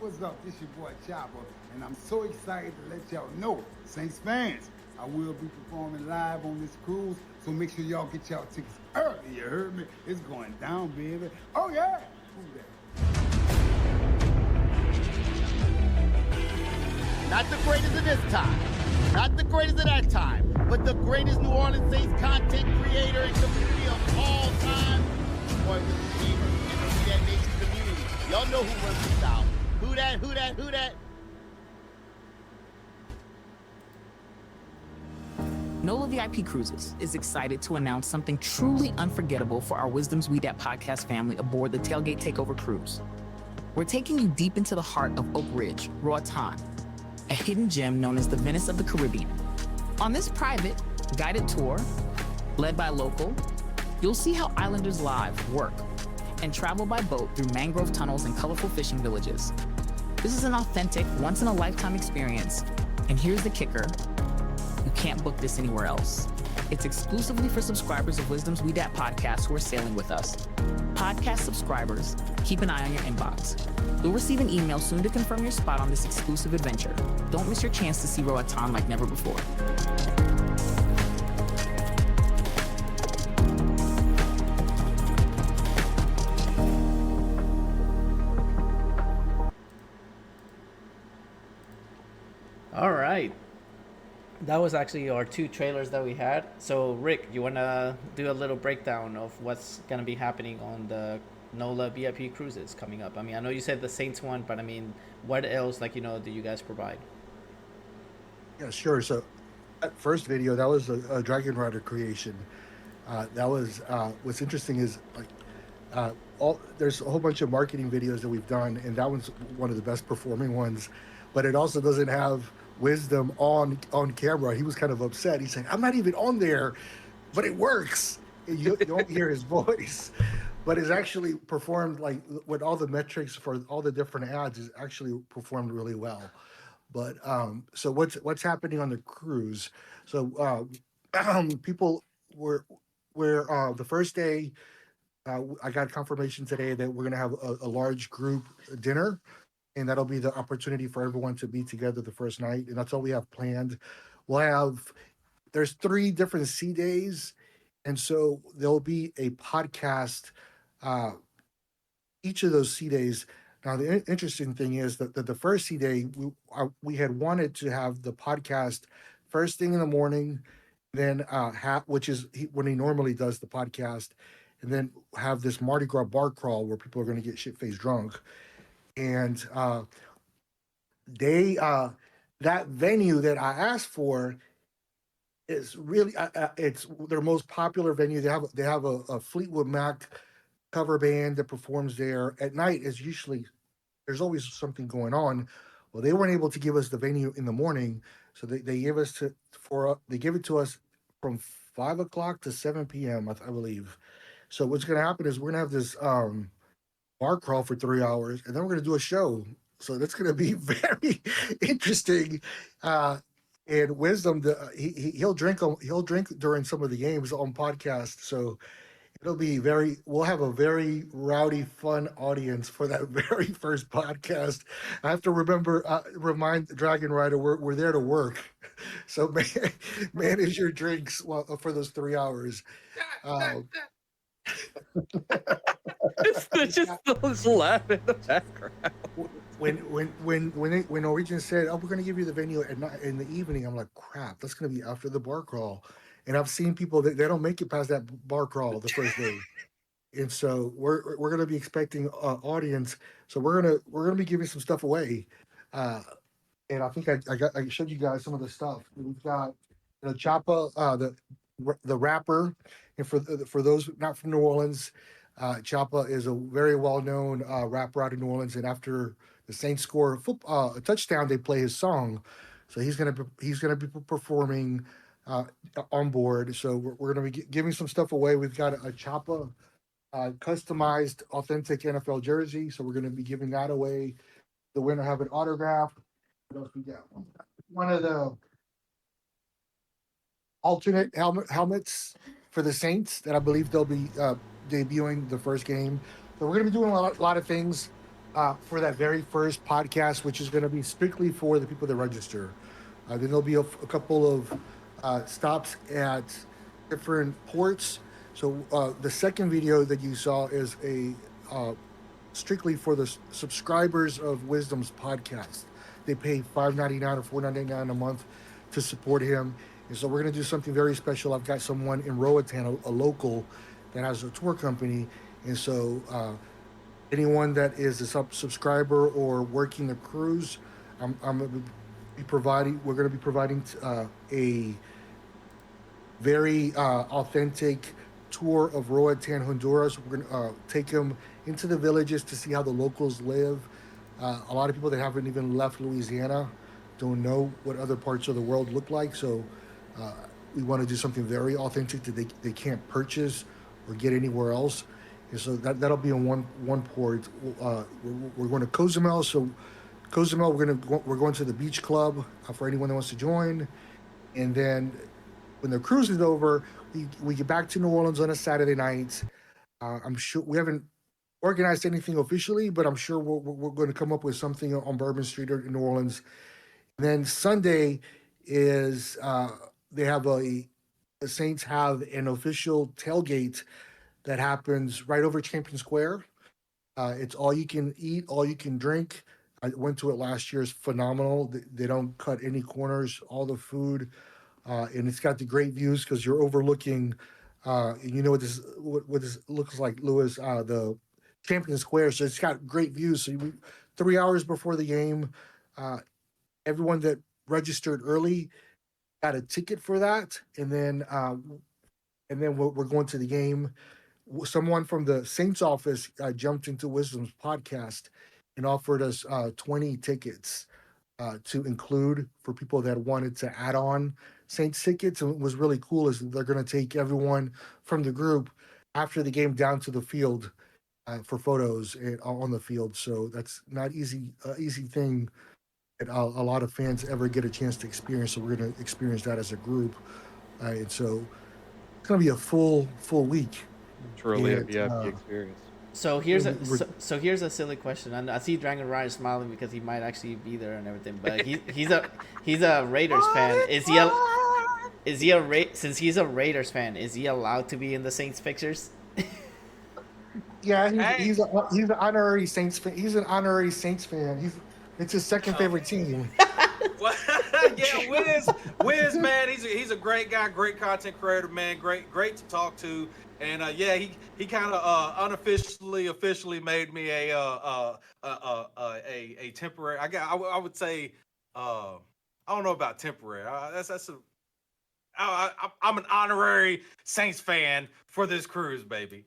What's up? This your boy Chopper, and I'm so excited to let y'all know, Saints fans, I will be performing live on this cruise, so make sure y'all get y'all tickets early. You heard me? It's going down, baby. Oh yeah! Who that? Not the greatest of this time, not the greatest of that time, but the greatest New Orleans Saints content creator and community of all time. Boy, with the gamer in the Who Dat Nation community. Y'all know who runs this out. Who that, who that, who that? NOLA VIP Cruises is excited to announce something truly unforgettable for our Wisdom's We Dat podcast family aboard the Tailgate Takeover Cruise. We're taking you deep into the heart of Oak Ridge, Roatan, a hidden gem known as the Venice of the Caribbean. On this private, guided tour, led by local, you'll see how islanders live, work, and travel by boat through mangrove tunnels and colorful fishing villages. This is an authentic, once-in-a-lifetime experience, and here's the kicker. You can't book this anywhere else. It's exclusively for subscribers of Wisdom's We Dat podcast who are sailing with us. Podcast subscribers, keep an eye on your inbox. You'll receive an email soon to confirm your spot on this exclusive adventure. Don't miss your chance to see Roatan like never before. All right. That was actually our two trailers that we had. So, Rick, you want to do a little breakdown of what's going to be happening on the NOLA VIP cruises coming up? I mean, I know you said the Saints one, but I mean, what else, do you guys provide? Yeah, sure. So that first video, that was a Dragonryder creation. That was, what's interesting is there's a whole bunch of marketing videos that we've done, and that one's one of the best performing ones, but it also doesn't have Wisdom on camera. He was kind of upset. He's saying, I'm not even on there, but it works. You don't hear his voice, but it's actually performed with all the metrics for all the different ads is actually performed really well. But so what's happening on the cruise? So people were the first day, I got confirmation today that we're going to have a large group dinner, and that'll be the opportunity for everyone to be together the first night. And that's all we have planned. There's 3 different sea days. And so there'll be a podcast each of those sea days. Now, the interesting thing is that the first sea day, we had wanted to have the podcast first thing in the morning, then which is when he normally does the podcast, and then have this Mardi Gras bar crawl where people are going to get shit-faced drunk. And that venue that I asked for is really it's their most popular venue. They have a Fleetwood Mac cover band that performs there at night. Is usually there's always something going on. Well, they weren't able to give us the venue in the morning, so they give us they give it to us from 5 o'clock to 7 p.m. I believe. So what's going to happen is we're going to have this bar crawl for 3 hours, and then we're going to do a show. So that's going to be very interesting. And Wisdom, he'll drink during some of the games on podcast. So we'll have a very rowdy, fun audience for that very first podcast. I have to remind Dragonryder, we're there to work. So manage your drinks for those 3 hours. It's just those laughing in the background. When Norwegian said, "Oh, we're going to give you the venue at night in the evening," I'm like, "Crap, that's going to be after the bar crawl." And I've seen people that they don't make it past that bar crawl the first day, and so we're going to be expecting audience. So we're gonna be giving some stuff away, and I think I showed you guys some of the stuff. We've got Chapa, the rapper, and for those not from New Orleans, Chapa is a very well-known rapper out of New Orleans, and after the Saints score a touchdown, they play his song. So he's gonna be performing on board. So we're gonna be giving some stuff away. We've got a Chapa customized, authentic NFL jersey, so we're gonna be giving that away. The winner have an autograph. What else we got? One of the alternate helmets for the Saints that I believe they'll be debuting the first game. So we're going to be doing a lot of things for that very first podcast, which is going to be strictly for the people that register. Then there'll be a couple of stops at different ports. So the second video that you saw is strictly for the subscribers of Wisdom's podcast. They pay $5.99 or $4.99 a month to support him. And so we're going to do something very special. I've got someone in Roatan, a local, that has a tour company. And so anyone that is a subscriber or working the cruise, we're going to be providing a very authentic tour of Roatan, Honduras. We're going to take them into the villages to see how the locals live. A lot of people that haven't even left Louisiana don't know what other parts of the world look like. So we want to do something very authentic that they can't purchase or get anywhere else. And so that'll be on one port. We're going to Cozumel. So Cozumel, we're going to the beach club for anyone that wants to join. And then when the cruise is over, we get back to New Orleans on a Saturday night. I'm sure we haven't organized anything officially, but I'm sure we're going to come up with something on Bourbon Street or in New Orleans. And then Sunday is the Saints have an official tailgate that happens right over Champion Square. It's all you can eat, all you can drink. I went to it last year. It's phenomenal. They don't cut any corners, all the food. And it's got the great views because you're overlooking, you know what this looks like, Louis, the Champion Square. So it's got great views. So 3 hours before the game, everyone that registered early got a ticket for that. And then we're going to the game. Someone from the Saints office jumped into Wisdom's podcast and offered us 20 tickets to include for people that wanted to add on Saints tickets. And what was really cool is they're going to take everyone from the group after the game down to the field for photos on the field. So that's not easy thing that a lot of fans ever get a chance to experience. So we're going to experience that as a group. And so it's going to be a full week. Truly a VIP experience. So here's a silly question, and I see Dragonryder smiling because he might actually be there and everything. But he's a Raiders fan. Since he's a Raiders fan, is he allowed to be in the Saints pictures? Yeah, he's an honorary Saints fan. He's an honorary Saints fan. It's his second favorite team. Yeah, Wiz, man, he's a great guy, great content creator, man, great to talk to, and he kind of officially made me a temporary. I would say I don't know about temporary. I'm an honorary Saints fan for this cruise, baby.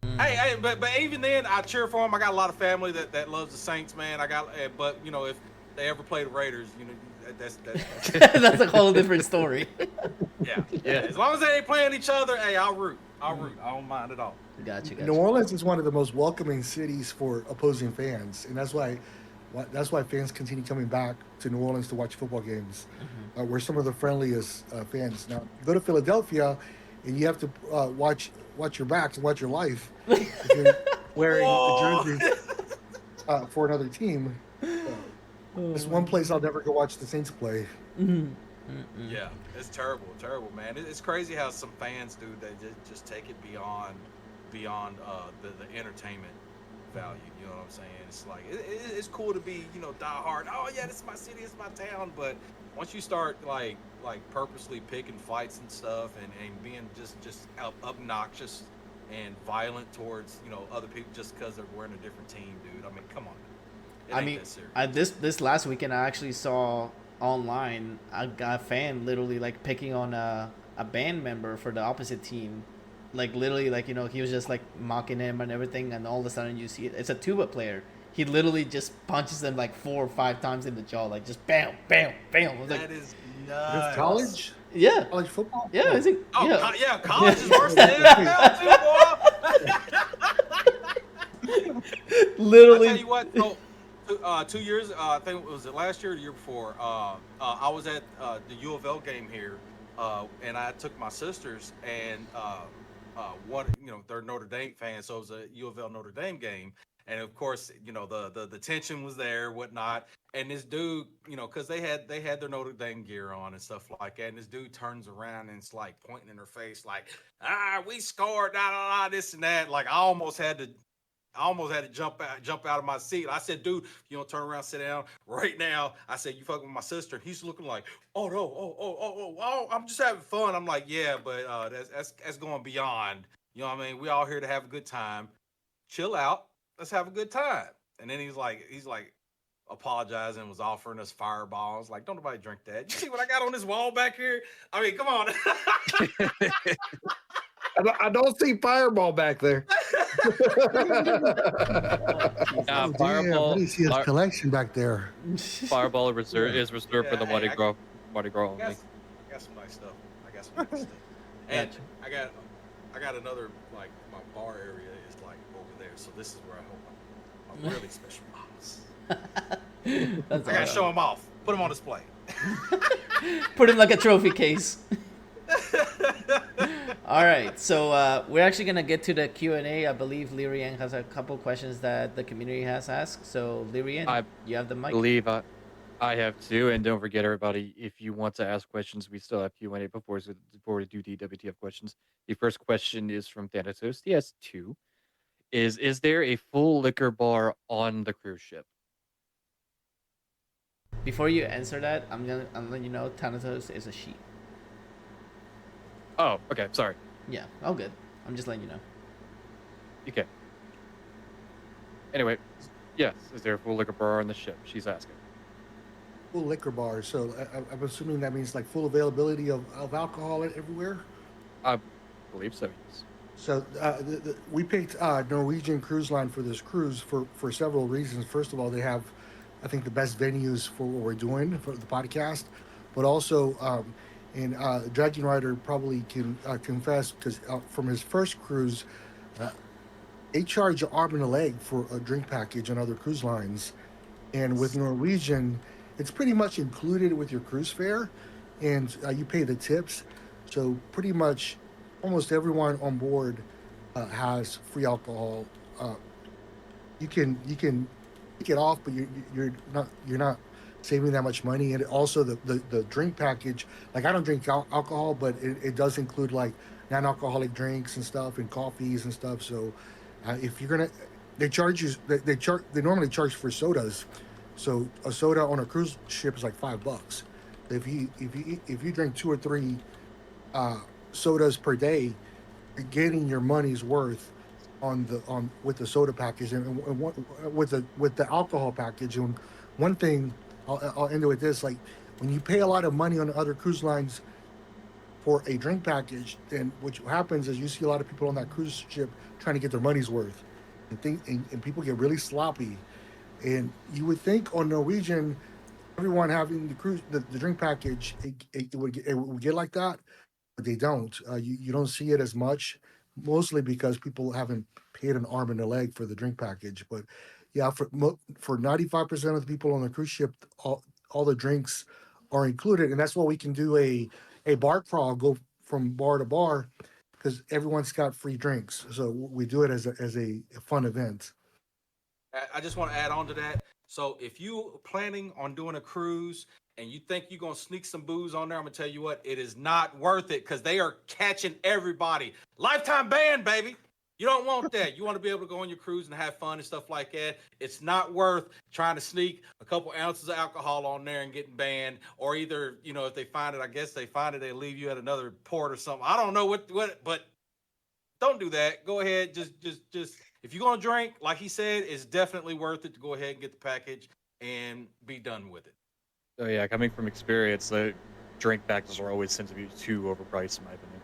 But even then, I cheer for them. I got a lot of family that loves the Saints, man. But you know, if they ever play the Raiders, you know, that's that's a whole different story. yeah. As long as they ain't playing each other, hey, I'll root. I don't mind at all. Gotcha. New Orleans is one of the most welcoming cities for opposing fans, and that's why fans continue coming back to New Orleans to watch football games. We're some of the friendliest fans. Now, you go to Philadelphia, and you have to watch your backs and watch your life if you're wearing the jerseys for another team. It's one place I'll never go watch the Saints play. Yeah, it's terrible, man. It's crazy how some fans do. They just take it beyond the entertainment value. You know what I'm saying? It's like it's cool to be, you know, die hard. Oh yeah, this is my city, it's my town. But once you start like purposely picking fights and stuff and being just obnoxious and violent towards, you know, other people just because they're wearing a different team, dude. I mean, come on. This last weekend I actually saw online a fan literally like picking on a band member for the opposite team, like literally, like, you know, he was just like mocking him and everything, and all of a sudden you see it's a tuba player. He literally just punches them like 4 or 5 times in the jaw, like just bam, bam, bam. That is nuts. College? Yeah. College football? Yeah, I think. College is worse than NFL too, boy. Literally. I tell you what, 2 years, I think it was last year or the year before, I was at the U of L game here, and I took my sisters, and they're Notre Dame fans, so it was a U of L Notre Dame game. And of course, you know, the tension was there, whatnot. And this dude, you know, because they had their Notre Dame gear on and stuff like that. And this dude turns around and it's like pointing in her face, like, we scored, this and that. Like I almost had to jump out of my seat. I said, dude, you don't turn around, sit down right now. I said, you fucking with my sister. And he's looking like, oh no, I'm just having fun. I'm like, yeah, but that's going beyond. You know what I mean? We all here to have a good time. Chill out. Let's have a good time. And then he's like apologizing, was offering us fireballs. Like, don't nobody drink that. You see what I got on this wall back here? I mean, come on. I don't see Fireball back there. Fireball. What do you see his collection back there? Fireball is reserved for the Mardi Gras only. I got some nice stuff. And I got another, like, my bar area is like over there. So this is where I hold my really special bottles. I gotta show them off. Put them on display. Put him like a trophy case. All right, so we're actually gonna get to the Q&A. I believe Lirian has a couple questions that the community has asked. So Lirian, you have the mic. I believe I have two, and don't forget, everybody, if you want to ask questions, we still have Q&A before we do the WTF questions. The first question is from Thanatos. He has 2. Is there a full liquor bar on the cruise ship? Before you answer that, I'm letting you know Thanatos is a she. Oh, okay. Sorry. Yeah, all good. I'm just letting you know. Okay. Anyway, yes. Is there a full liquor bar on the ship? She's asking. Full liquor bar. So I'm assuming that means like full availability of alcohol everywhere? I believe so, yes. So we picked Norwegian Cruise Line for this cruise for several reasons. First of all, they have, I think, the best venues for what we're doing for the podcast, but also, and Dragonryder probably can confess, because from his first cruise, they charge an arm and a leg for a drink package on other cruise lines. And with Norwegian, it's pretty much included with your cruise fare, and you pay the tips. So pretty much almost everyone on board has free alcohol. You can take it off, but you're not saving that much money. And also the drink package, like I don't drink alcohol, but it does include like non-alcoholic drinks and stuff and coffees and stuff. So if you're gonna, they normally charge for sodas. So a soda on a cruise ship is like $5. If you drink 2 or 3 sodas per day, you're getting your money's worth with the soda package and with the alcohol package. And one thing I'll end it with this: like when you pay a lot of money on other cruise lines, for a drink package, then what happens is you see a lot of people on that cruise ship trying to get their money's worth, and people get really sloppy. And you would think on Norwegian, everyone having the drink package, it would get like that, but they don't. You don't see it as much, mostly because people haven't paid an arm and a leg for the drink package. But yeah, for 95% of the people on the cruise ship, all the drinks are included, and that's why we can do a bar crawl, go from bar to bar, because everyone's got free drinks. So we do it as a fun event. I just want to add on to that. So if you planning on doing a cruise and you think you're going to sneak some booze on there, I'm going to tell you what, it is not worth it, because they are catching everybody. Lifetime ban, baby. You don't want that. You want to be able to go on your cruise and have fun and stuff like that. It's not worth trying to sneak a couple ounces of alcohol on there and getting banned. Or either, if they find it, I guess they find it, they leave you at another port or something. I don't know what, but don't do that. Go ahead. Just if you're going to drink, like he said, it's definitely worth it to go ahead and get the package and be done with it. So yeah, coming from experience, the drink packages are always tend to be too overpriced, in my opinion.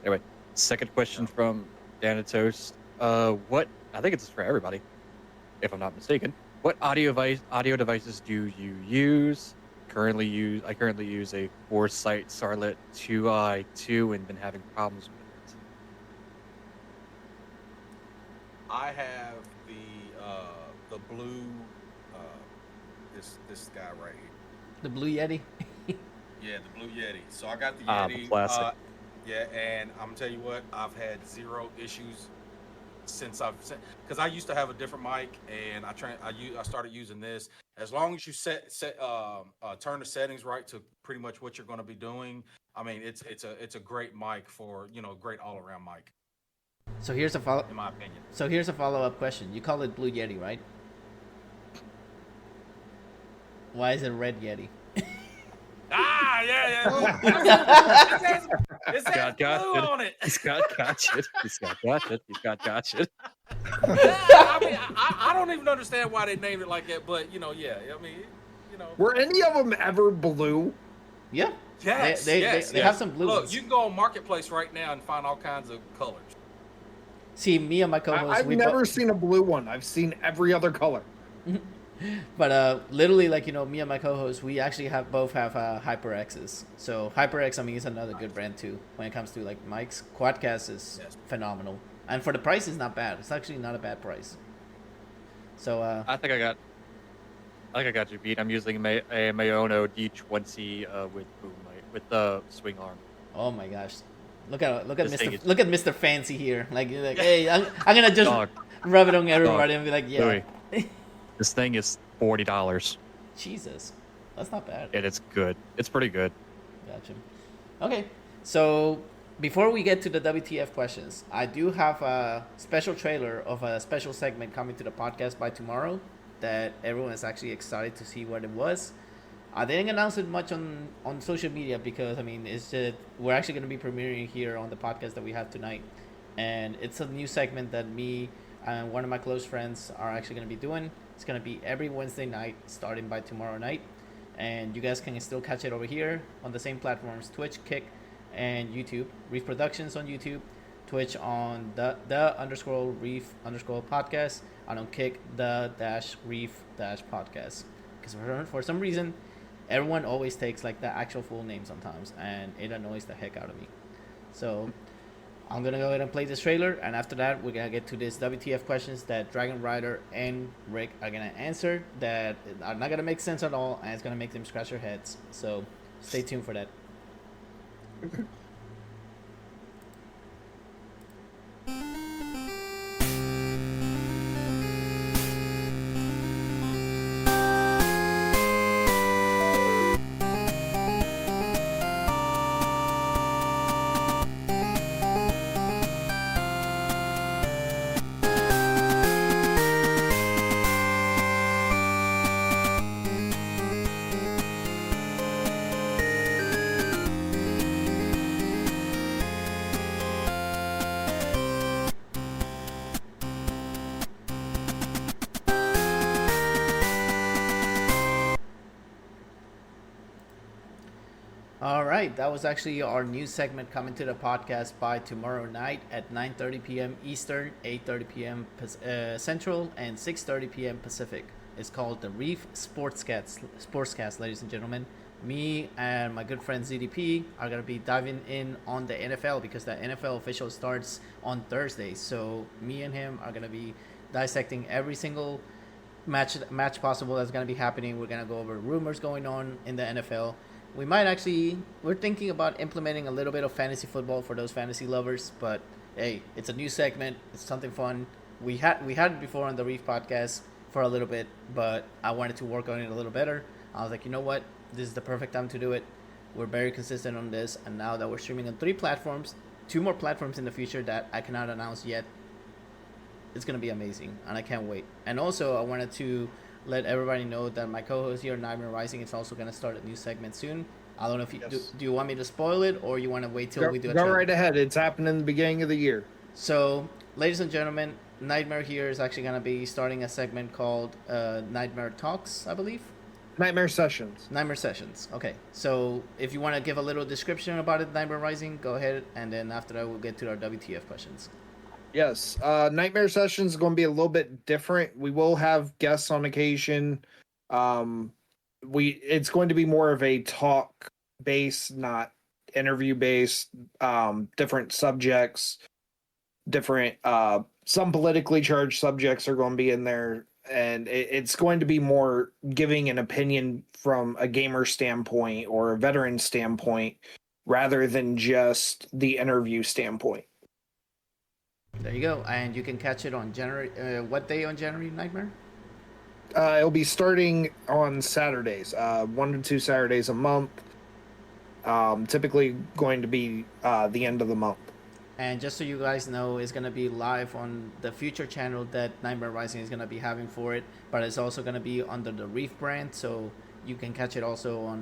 Anyway, second question from Dan and Toast. What, I think it's for everybody, if I'm not mistaken. What audio devices do you use? I currently use a Foresight Starlet 2i2 and been having problems with it. I have the blue this guy right here. The Blue Yeti. Yeah, the Blue Yeti. So I got the Yeti. The classic. Yeah, and I'm gonna tell you what, I've had zero issues since because I used to have a different mic, and I started using this. As long as you turn the settings right to pretty much what you're going to be doing, I mean, it's a great mic for great all around mic. So here's a follow. In my opinion. So here's a follow-up question. You call it Blue Yeti, right? Why is it Red Yeti? Yeah. It's got blue on it. He's got gotcha. He's got gotcha. I mean, I don't even understand why they named it like that, but yeah. I mean, Were any of them ever blue? Yeah. Yes. They yes. have some blue Look, ones. you can go on Marketplace right now and find all kinds of colors. See, me and my co-host. I've never seen a blue one. I've seen every other color. But literally, like me and my co-host, we actually both have HyperXs. So HyperX, I mean, is another good brand too when it comes to like mics. Quadcast is phenomenal, and for the price, it's not bad. It's actually not a bad price. So I think I got you beat. I'm using a Mayono D20 with the swing arm. Oh my gosh, look at Mr. Fancy here. Like hey, I'm gonna just rub it on everybody and be like, yeah. Louis. This thing is $40. Jesus, that's not bad. And it's good. It's pretty good. Gotcha. Okay, so before we get to the WTF questions, I do have a special trailer of a special segment coming to the podcast by tomorrow that everyone is actually excited to see what it was. I didn't announce it much on social media because, I mean, it's just, we're actually going to be premiering here on the podcast that we have tonight. And it's a new segment that me and one of my close friends are actually going to be doing. It's going to be every Wednesday night starting by tomorrow night. And you guys can still catch it over here on the same platforms, Twitch, Kick, and YouTube. Reef Productions on YouTube, Twitch on the_Reef_ podcast, and on Kick the-Reef podcast. Because for some reason, everyone always takes like the actual full name sometimes, and it annoys the heck out of me. So I'm going to go ahead and play this trailer, and after that, we're going to get to this WTF questions that Dragonryder and Rick are going to answer that are not going to make sense at all, and it's going to make them scratch their heads. So stay tuned for that. All right, that was actually our new segment coming to the podcast by tomorrow night at 9:30 p.m. Eastern, 8:30 p.m. Central, and 6:30 p.m. Pacific. It's called the Reef Sportscast, ladies and gentlemen. Me and my good friend ZDP are gonna be diving in on the NFL because the NFL official starts on Thursday. So me and him are gonna be dissecting every single match possible that's gonna be happening. We're gonna go over rumors going on in the NFL. We're thinking about implementing a little bit of fantasy football for those fantasy lovers, but hey, it's a new segment. It's something fun. We had it before on the Reef Podcast for a little bit, but I wanted to work on it a little better. I was like, you know what? This is the perfect time to do it. We're very consistent on this, and now that we're streaming on 3 platforms, 2 more platforms in the future that I cannot announce yet, it's going to be amazing, and I can't wait. And also, I wanted to let everybody know that my co-host here, NightmareRyzing, is also going to start a new segment soon. I don't know if you do you want me to spoil it, or you want to wait till we do a trailer? Go right ahead. It's happening in the beginning of the year. So, ladies and gentlemen, Nightmare here is actually going to be starting a segment called Nightmare Talks, I believe. Nightmare Sessions. Nightmare Sessions. Okay. So, if you want to give a little description about it, NightmareRyzing, go ahead, and then after that, we'll get to our WTF questions. Yes, Nightmare Sessions is going to be a little bit different. We will have guests on occasion. It's going to be more of a talk base, not interview based. Different subjects, different. Some politically charged subjects are going to be in there, and it's going to be more giving an opinion from a gamer standpoint or a veteran standpoint, rather than just the interview standpoint. There you go, and you can catch it on January. What day on January, Nightmare? It'll be starting on Saturdays, 1 to 2 Saturdays a month. Typically going to be the end of the month. And just so you guys know, it's going to be live on the future channel that NightmareRyzing is going to be having for it, but it's also going to be under the Reef brand, so you can catch it also on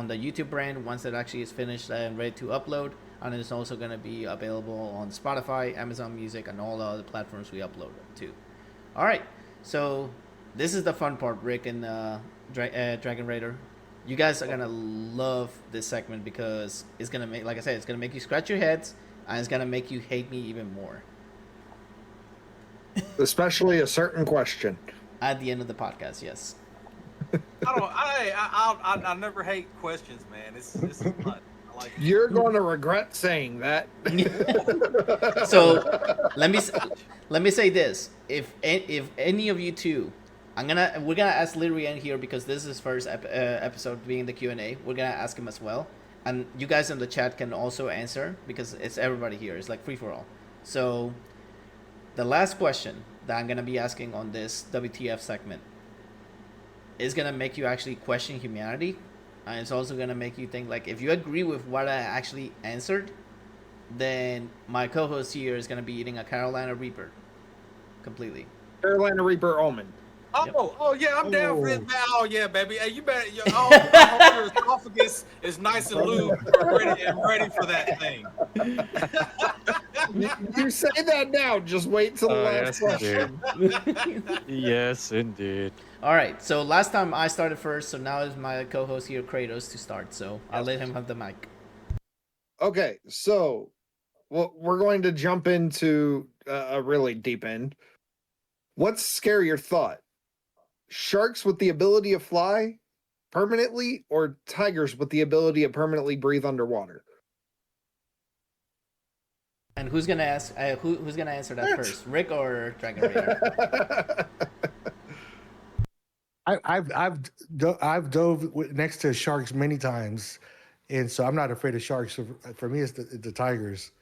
the YouTube brand once it actually is finished and ready to upload. And it's also going to be available on Spotify, Amazon Music, and all the other platforms we upload to. All right, so this is the fun part, Rick and Dragonryder. You guys are going to love this segment because it's going to make, like I said, it's going to make you scratch your heads, and it's going to make you hate me even more. Especially a certain question. At the end of the podcast, yes. I never hate questions, man. It's fun. You're going to regret saying that. So let me say this: if any of you two, we're gonna ask Lil in here because this is his first episode being the Q&A. We're gonna ask him as well, and you guys in the chat can also answer because it's everybody here. It's like free for all. So the last question that I'm gonna be asking on this WTF segment is gonna make you actually question humanity. And it's also going to make you think, like, if you agree with what I actually answered, then my co-host here is going to be eating a Carolina Reaper. Completely. Carolina Reaper almond. Oh yeah, I'm down for it. Oh yeah, baby. Hey, you better. I hope your esophagus is nice and lubed and ready for that thing. You say that now. Just wait till the last question. Yes, indeed. All right. So last time I started first, so now is my co-host here, Kratos, to start. So I'll let him have the mic. Okay, so we're going to jump into a really deep end. What's scarier thought? Sharks with the ability to fly permanently, or tigers with the ability to permanently breathe underwater? And who's gonna ask? Who's gonna answer that first, Rick or Dragonryder? I've dove next to sharks many times, and so I'm not afraid of sharks. So for me, it's the tigers.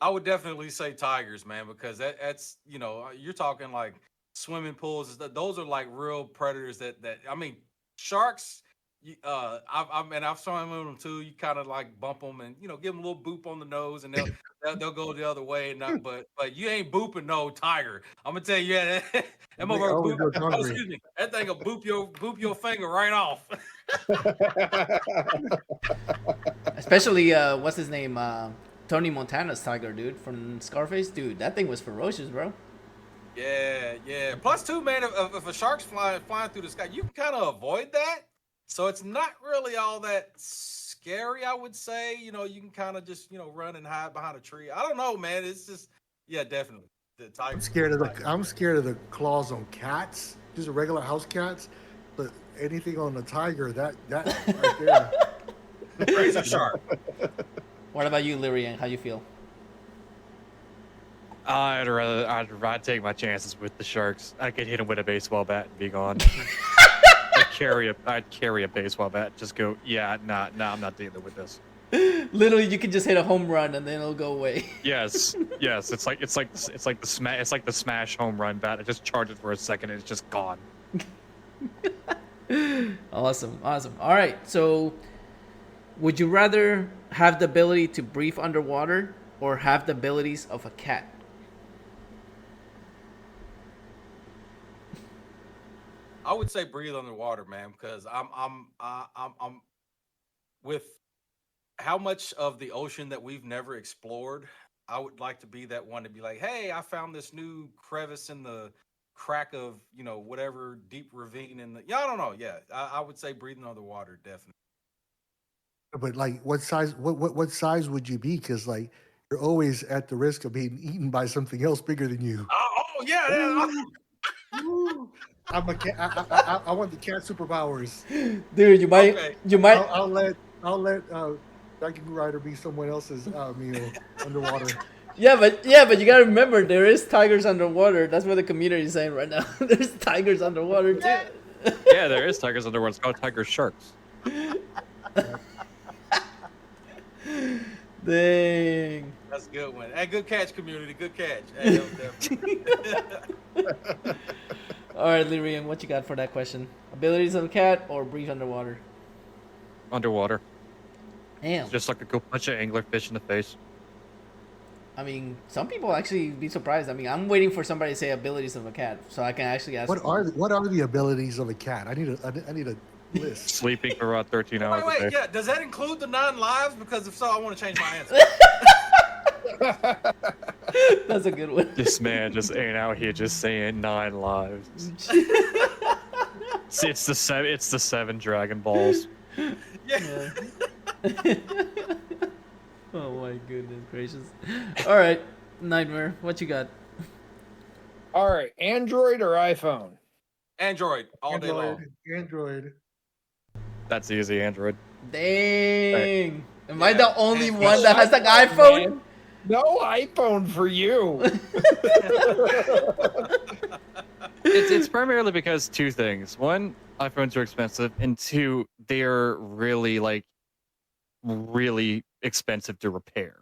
I would definitely say tigers, man, because that's you're talking like swimming pools. Those are like real predators. That I mean, sharks. I've swum with them too. You kind of like bump them and give them a little boop on the nose, and they'll go the other way. But you ain't booping no tiger. I'm gonna tell you that that thing will boop your finger right off. Especially what's his name? Tony Montana's tiger, dude, from Scarface. Dude, that thing was ferocious, bro. Yeah. Plus, too, man, if a shark's flying through the sky, you can kind of avoid that. So it's not really all that scary, I would say. You know, you can kind of just, run and hide behind a tree. I don't know, man. It's just, yeah, definitely. The tiger. I'm scared of the claws on cats, just regular house cats. But anything on the tiger, that right there. Razor sharp. What about you, Lyrian? How you feel? I'd take my chances with the sharks. I could hit him with a baseball bat and be gone. I'd carry a baseball bat. Just go. Yeah, nah, I'm not dealing with this. Literally, you can just hit a home run and then it'll go away. Yes. It's like the smash home run bat. I just charge it for a second and it's just gone. Awesome. All right. So, would you rather have the ability to breathe underwater or have the abilities of a cat? I would say breathe underwater, man, because I'm with how much of the ocean that we've never explored. I would like to be that one to be like, hey, I found this new crevice in the crack of whatever deep ravine in the. Yeah, I don't know. Yeah, I would say breathing underwater definitely. But like, what size? What size would you be? Because like, you're always at the risk of being eaten by something else bigger than you. Oh yeah. I'm a cat. I want the cat superpowers. Dude, you might. Okay. You might. I'll let Dragonryder be someone else's meal underwater. Yeah, but you gotta remember there is tigers underwater. That's what the community is saying right now. There's tigers underwater too. Yeah, there is tigers underwater. It's called tiger sharks. Dang. That's a good one. Hey, good catch, community. Good catch. Hey, that was definitely. All right, Lyrian, what you got for that question? Abilities of a cat or breathe underwater? Underwater. Damn. It's just like a go punch an anglerfish in the face. I mean, some people actually be surprised. I mean, I'm waiting for somebody to say abilities of a cat, so I can actually ask. What are the abilities of a cat? I need a list. Sleeping for about 13 hours a day. Yeah. Does that include the 9 lives? Because if so, I want to change my answer. That's a good one. This man just ain't out here just saying 9 lives. It's the 7 Dragon Balls. Yeah. Oh my goodness gracious. All right, Nightmare, what you got? All right, Android or iPhone? Android all day long. Android. That's easy, Android. Dang. Am I the only one that has an iPhone? Man. No iPhone for you. It's primarily because 2 things. 1, iPhones are expensive, and 2, they're really expensive to repair.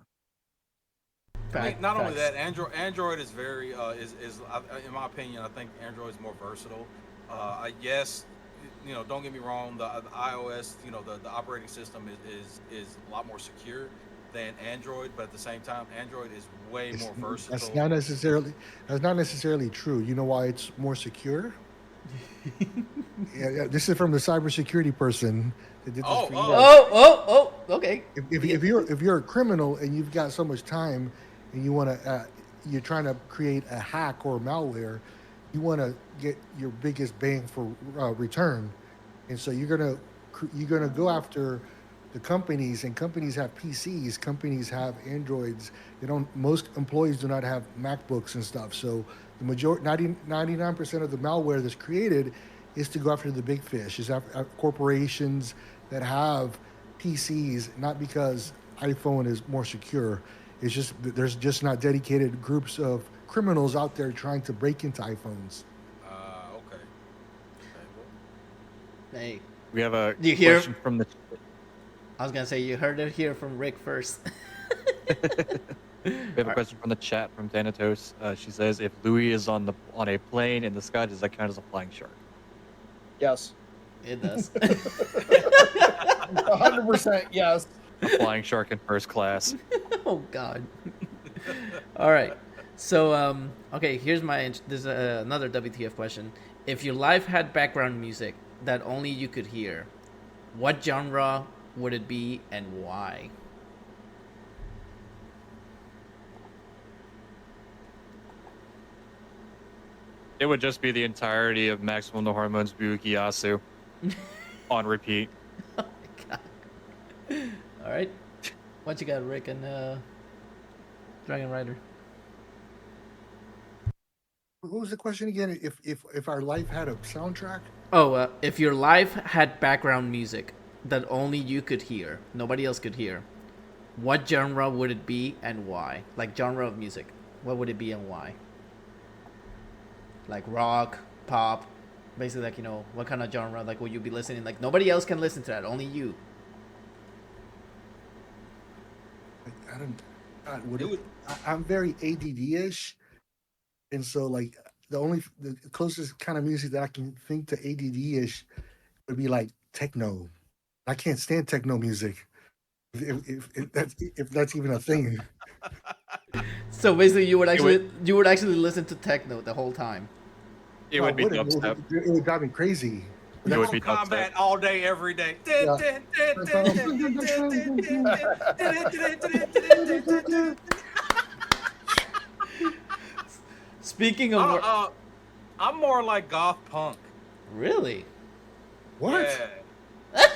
I mean, not only that, Android is very is in my opinion, I think Android is more versatile. Yes, don't get me wrong, the iOS, the operating system is a lot more secure than Android, but at the same time, Android is way more versatile. That's not necessarily true. You know why it's more secure? Yeah, this is from the cybersecurity person that did this for you. Okay. If you're a criminal and you've got so much time and you're trying to create a hack or malware, you want to get your biggest bang for return, and so you're gonna go after the companies, and companies have PCs, companies have Androids. Most employees do not have MacBooks and stuff. So the 99% of the malware that's created is to go after the big fish, is after corporations that have PCs, not because iPhone is more secure. It's just there's just not dedicated groups of criminals out there trying to break into iPhones. Okay. Hey. We have a Do you hear? question from the. I was gonna say you heard it here from Rick first. We have a question from the chat from Thanatos. She says, "If Louis is on a plane in the sky, does that count as a flying shark?" Yes. It does. 100% yes. A flying shark in first class. Oh God. All right. So okay, here's there's another WTF question. If your life had background music that only you could hear, what genre would it be and why? It would just be the entirety of Maximum No Hormones Buikiyasu. On repeat. Oh my god. All right. What you got, Rick and Dragonryder? What was the question again? If our life had a soundtrack? Oh, if your life had background music that only you could hear, nobody else could hear, what genre would it be and why? Like genre of music, what would it be and why? Like rock, pop, basically like, what kind of genre like will you be listening? Like nobody else can listen to that, only you. I'm very ADD-ish, and so like the closest kind of music that I can think to ADD-ish would be like techno. I can't stand techno music. If that's even a thing. So basically, you would actually listen to techno the whole time. It would be dubstep. It would drive me crazy. It would be combat all day, every day. Speaking of, I'm more like goth punk. Really? What? Yeah.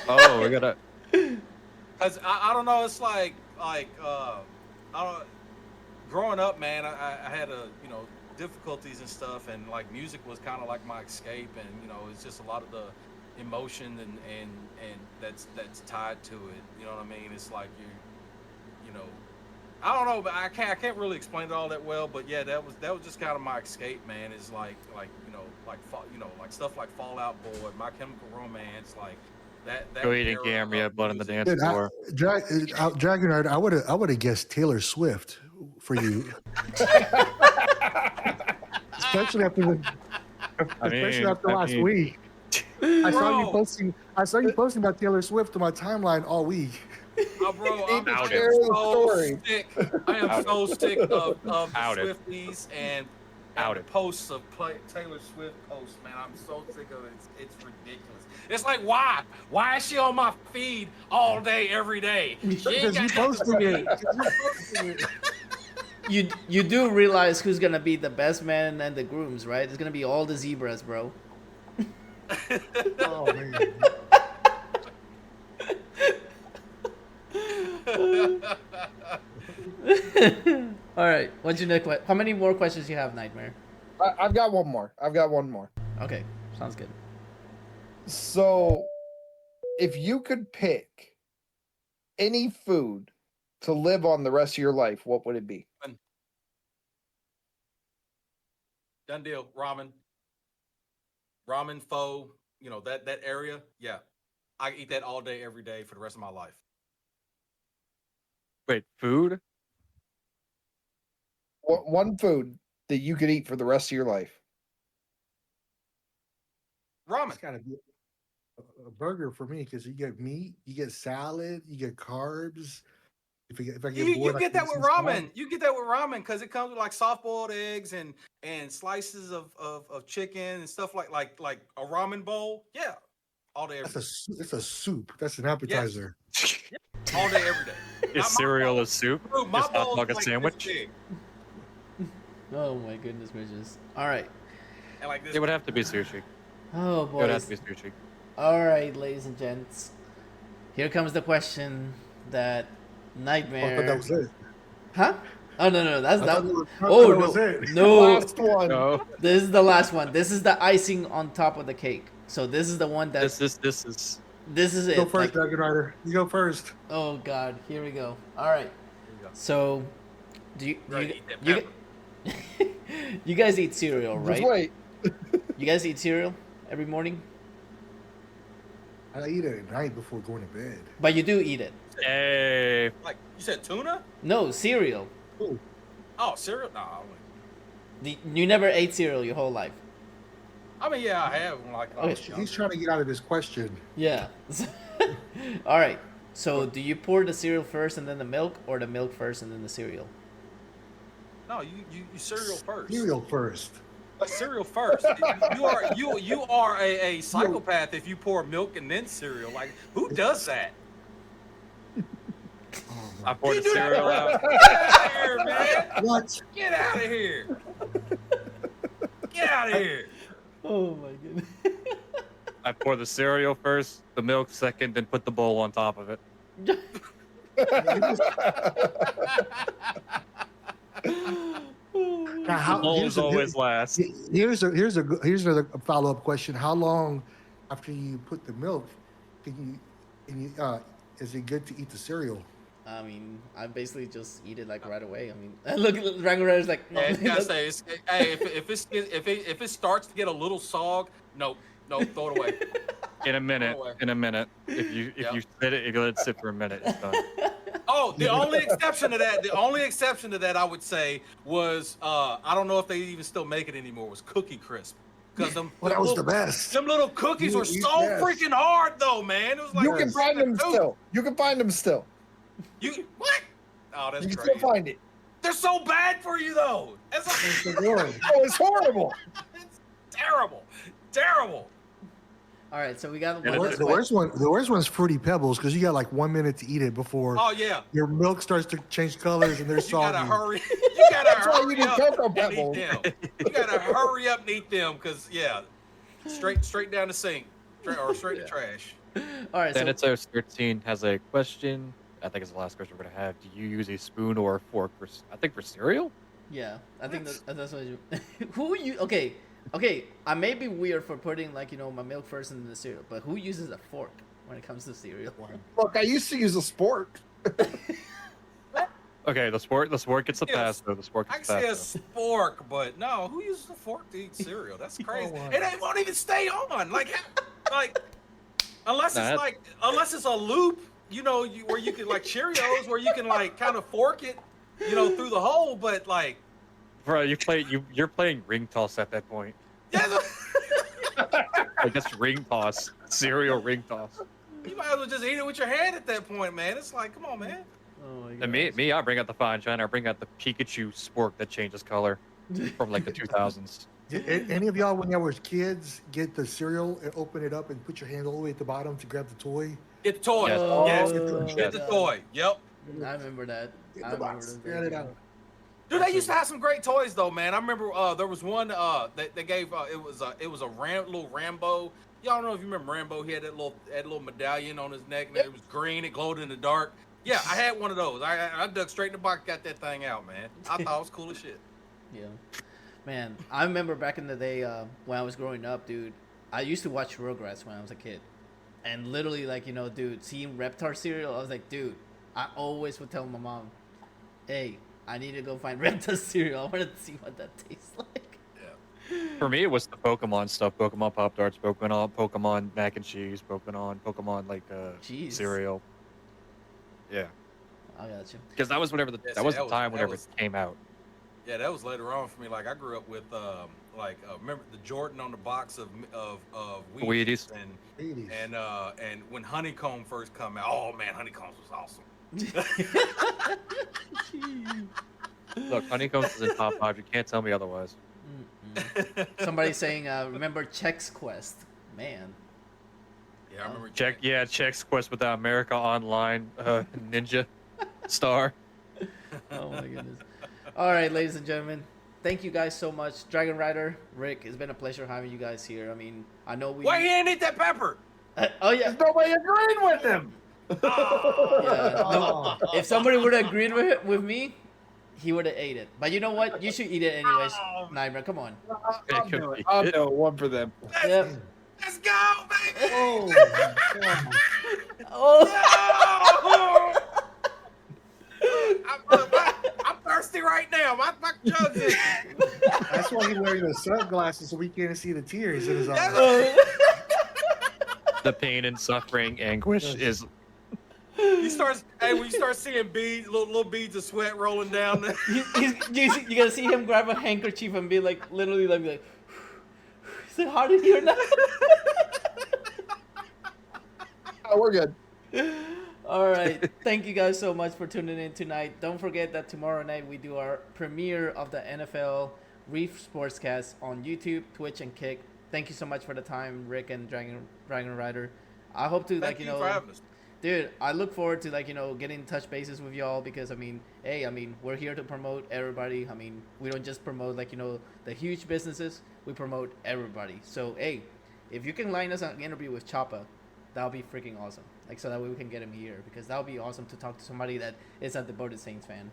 Oh, we gotta. Cause I don't know. It's like I don't. Growing up, man, I had difficulties and stuff, and like music was kind of like my escape, and it's just a lot of the emotion and that's tied to it. You know what I mean? It's like I don't know, but I can't really explain it all that well. But yeah, that was just kind of my escape, man. It's like stuff like Fall Out Boy, My Chemical Romance, like that. Go eating Gambia, Blood on the Dance Floor. Dragonryder, I would have guessed Taylor Swift for you. Especially after last week. I saw you posting about Taylor Swift on my timeline all week. Oh, bro, I am so sick of Swifties and posts of Taylor Swift posts, man. I'm so sick of it. It's ridiculous. It's like, why? Why is she on my feed all day, every day? Because you posting it. You do realize who's gonna be the best man and the grooms, right? It's gonna be all the zebras, bro. Oh man. All right, what's your next question? How many more questions do you have, Nightmare? I've got one more. Okay, sounds good. So, if you could pick any food to live on the rest of your life, what would it be? Done deal. Ramen, pho, that area. Yeah, I eat that all day, every day for the rest of my life. Wait, food? One food that you could eat for the rest of your life. Ramen. It's gotta be a burger for me because you get meat, you get salad, you get carbs. If I get bored, you get that with ramen. You get that with ramen because it comes with like soft-boiled eggs and slices of chicken and stuff like a ramen bowl. Yeah, all day every day. It's a soup. That's an appetizer. Yes. All day every day. Is cereal a soup? Dude, my is hot dog a like sandwich? Oh my goodness gracious! All right. And like this. It would have to be sushi. Oh It boy. would have to be sushi. All right, ladies and gents. Here comes the question that Nightmare. But that was it. Huh? Oh no, that's I that. thought that was it. No, Last one. No. this is the last one. This is the icing on top of the cake. So this is the one that. This is This is it. Go first, Like, Dragonryder. You go first. oh God, here we go. All right. So, you guys eat cereal, right? Just wait. You guys eat cereal every morning, I eat it at night before going to bed. but you do eat it. Hey. Like you said, tuna? No, cereal. Ooh. Oh, cereal? No. You never ate cereal your whole life. I mean, yeah, I have. Like, when I was Okay. younger. He's trying to get out of this question. Yeah. All right. So, do you pour the cereal first and then the milk, or the milk first and then the cereal? No, you cereal first. Cereal first. Cereal first. You are a psychopath if you pour milk and then cereal. Like, who does that? I poured the cereal out. Get out of here, man! What? Get out of here! Get out of here! Oh my goodness. I pour the cereal first, the milk second, then put the bowl on top of it. Now, The bowl is always last. Here's a follow up question. How long after you put the milk is it good to eat the cereal? I mean, I basically just eat it like right away. I mean, look, Dragonryder's like, no. Yeah, I say, hey, if it starts to get a little sog, no, throw it away. In a minute. If you sit it, you let it sit for a minute, it's done. Oh, the only exception to that I would say was I don't know if they even still make it anymore, was Cookie Crisp. Because that was the best. Them little cookies were so freaking hard though, man. It was like You can find them still. You can find them still. You what? Oh, that's You can crazy. still find it. They're so bad for you though. It's like, Oh, it's horrible. it's terrible. All right, so we got The worst one's Fruity Pebbles because you got like 1 minute to eat it before Oh yeah. your milk starts to change colors and they're You soggy. gotta hurry. You gotta That's why hurry you need up Cocoa and eat Pebbles. them. You gotta hurry up and eat them because straight down the sink, straight to trash. All right, so Thanatos 13 has a question. I think it's the last question we're gonna have. Do you use a spoon or a fork for cereal? yeah, I think that's what you. Who you? Okay, I may be weird for putting my milk first in the cereal, but who uses a fork when it comes to cereal? Look, I used to use a spork. Okay, the sport gets the Yes. pass though. The sport I gets can the say a pass. spork, but no, who uses a fork to eat cereal? That's crazy. wow. It won't even stay on. Like unless Nah, it's a loop, where you can like Cheerios, where you can like kind of fork it, through the hole. But like, Bro, you're playing ring toss at that point. yeah, Like that's ring toss, cereal ring toss. you might as well just eat it with your hand at that point, man. It's like, come on, man. Oh my god. And me, I bring out the fine china. I bring out the Pikachu spork that changes color from like the 2000s. Did any of y'all, when y'all were kids, get the cereal and open it up and put your hand all the way at the bottom to grab the toy? Get the toy. Yes. Yes, get the toy. Yep. I remember that. Get I the remember box. those Get days. it out. Dude, they used to have some great toys though, man. I remember there was one they gave it was a little Rambo. Y'all know if you remember Rambo, he had that little medallion on his neck and it was green, it glowed in the dark. Yeah, I had one of those. I dug straight in the box, got that thing out, man. I thought it was cool as shit. Yeah, man. I remember back in the day when I was growing up, dude. I used to watch Rugrats when I was a kid, and literally, dude, seeing Reptar cereal, I was like, dude. I always would tell my mom, "Hey, I need to go find Reptar cereal. I wanted to see what that tastes like." For me, it was the Pokemon stuff: Pokemon Pop Tarts, Pokemon mac and cheese, Pokemon like Jeez. cereal. Yeah, I got you. because that was whenever Yeah, that was see, the time that whenever was- it came out. Yeah, that was later on for me. Like I grew up with remember the Jordan on the box of Wheaties. and when Honeycomb first come out, oh man, Honeycombs was awesome. Look, Honeycombs is in top 5. You can't tell me otherwise. Somebody's saying, remember Chex Quest, man. Yeah, I remember. Chex Quest with the America Online Ninja Star. Oh my goodness. All right, ladies and gentlemen, thank you guys so much. Dragonryder, Rick, it's been a pleasure having you guys here. I mean, I know we. Why you didn't eat that pepper? Oh yeah. There's nobody agreeing with him. Yeah, no, if somebody would have agreed with me, he would have ate it. But you know what? You should eat it anyways. Nightmare, come on. I'll do it. I'll do it. One for them. Yep. Let's go, baby. Oh. I'm thirsty right now. My jug's in. That's why he's wearing the sunglasses so we can't see the tears in his eyes. The pain and suffering, anguish is. When you start seeing beads, little beads of sweat rolling down. You gotta see him grab a handkerchief and be like, literally, like, is it hard in here now? Oh, we're good. All right. Thank you guys so much for tuning in tonight. Don't forget that tomorrow night we do our premiere of the NFL Reef Sportscast on YouTube, Twitch, and Kick. Thank you so much for the time, Rick and Dragonryder. I hope to Thank you for having us. Dude, I look forward to getting in touch bases with y'all because we're here to promote everybody. We don't just promote the huge businesses. We promote everybody. So hey, if you can line us an interview with Choppa, that would be freaking awesome. Like, so that way we can get him here, because that would be awesome to talk to somebody that is a devoted Saints fan.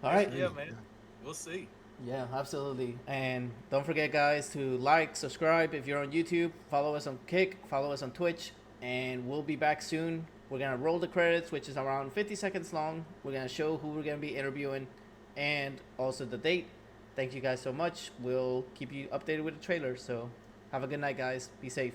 All right. Yeah, man. We'll see. Yeah, absolutely. And don't forget, guys, to like, subscribe if you're on YouTube, follow us on Kick, follow us on Twitch, and we'll be back soon. We're going to roll the credits, which is around 50 seconds long. We're going to show who we're going to be interviewing and also the date. Thank you guys so much. We'll keep you updated with the trailer. So have a good night, guys. Be safe.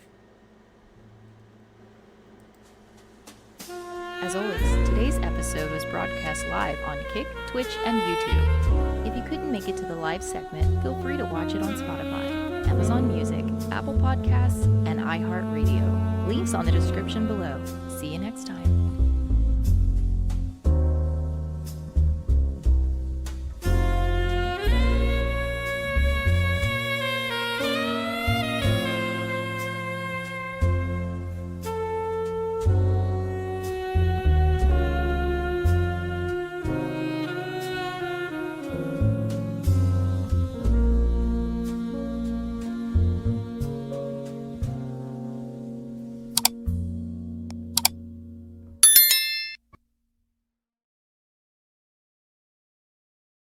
As always, today's episode was broadcast live on Kick, Twitch, and YouTube. If you couldn't make it to the live segment, feel free to watch it on Spotify, Amazon Music, Apple Podcasts, and iHeart Radio. Links on the description below. See you next time.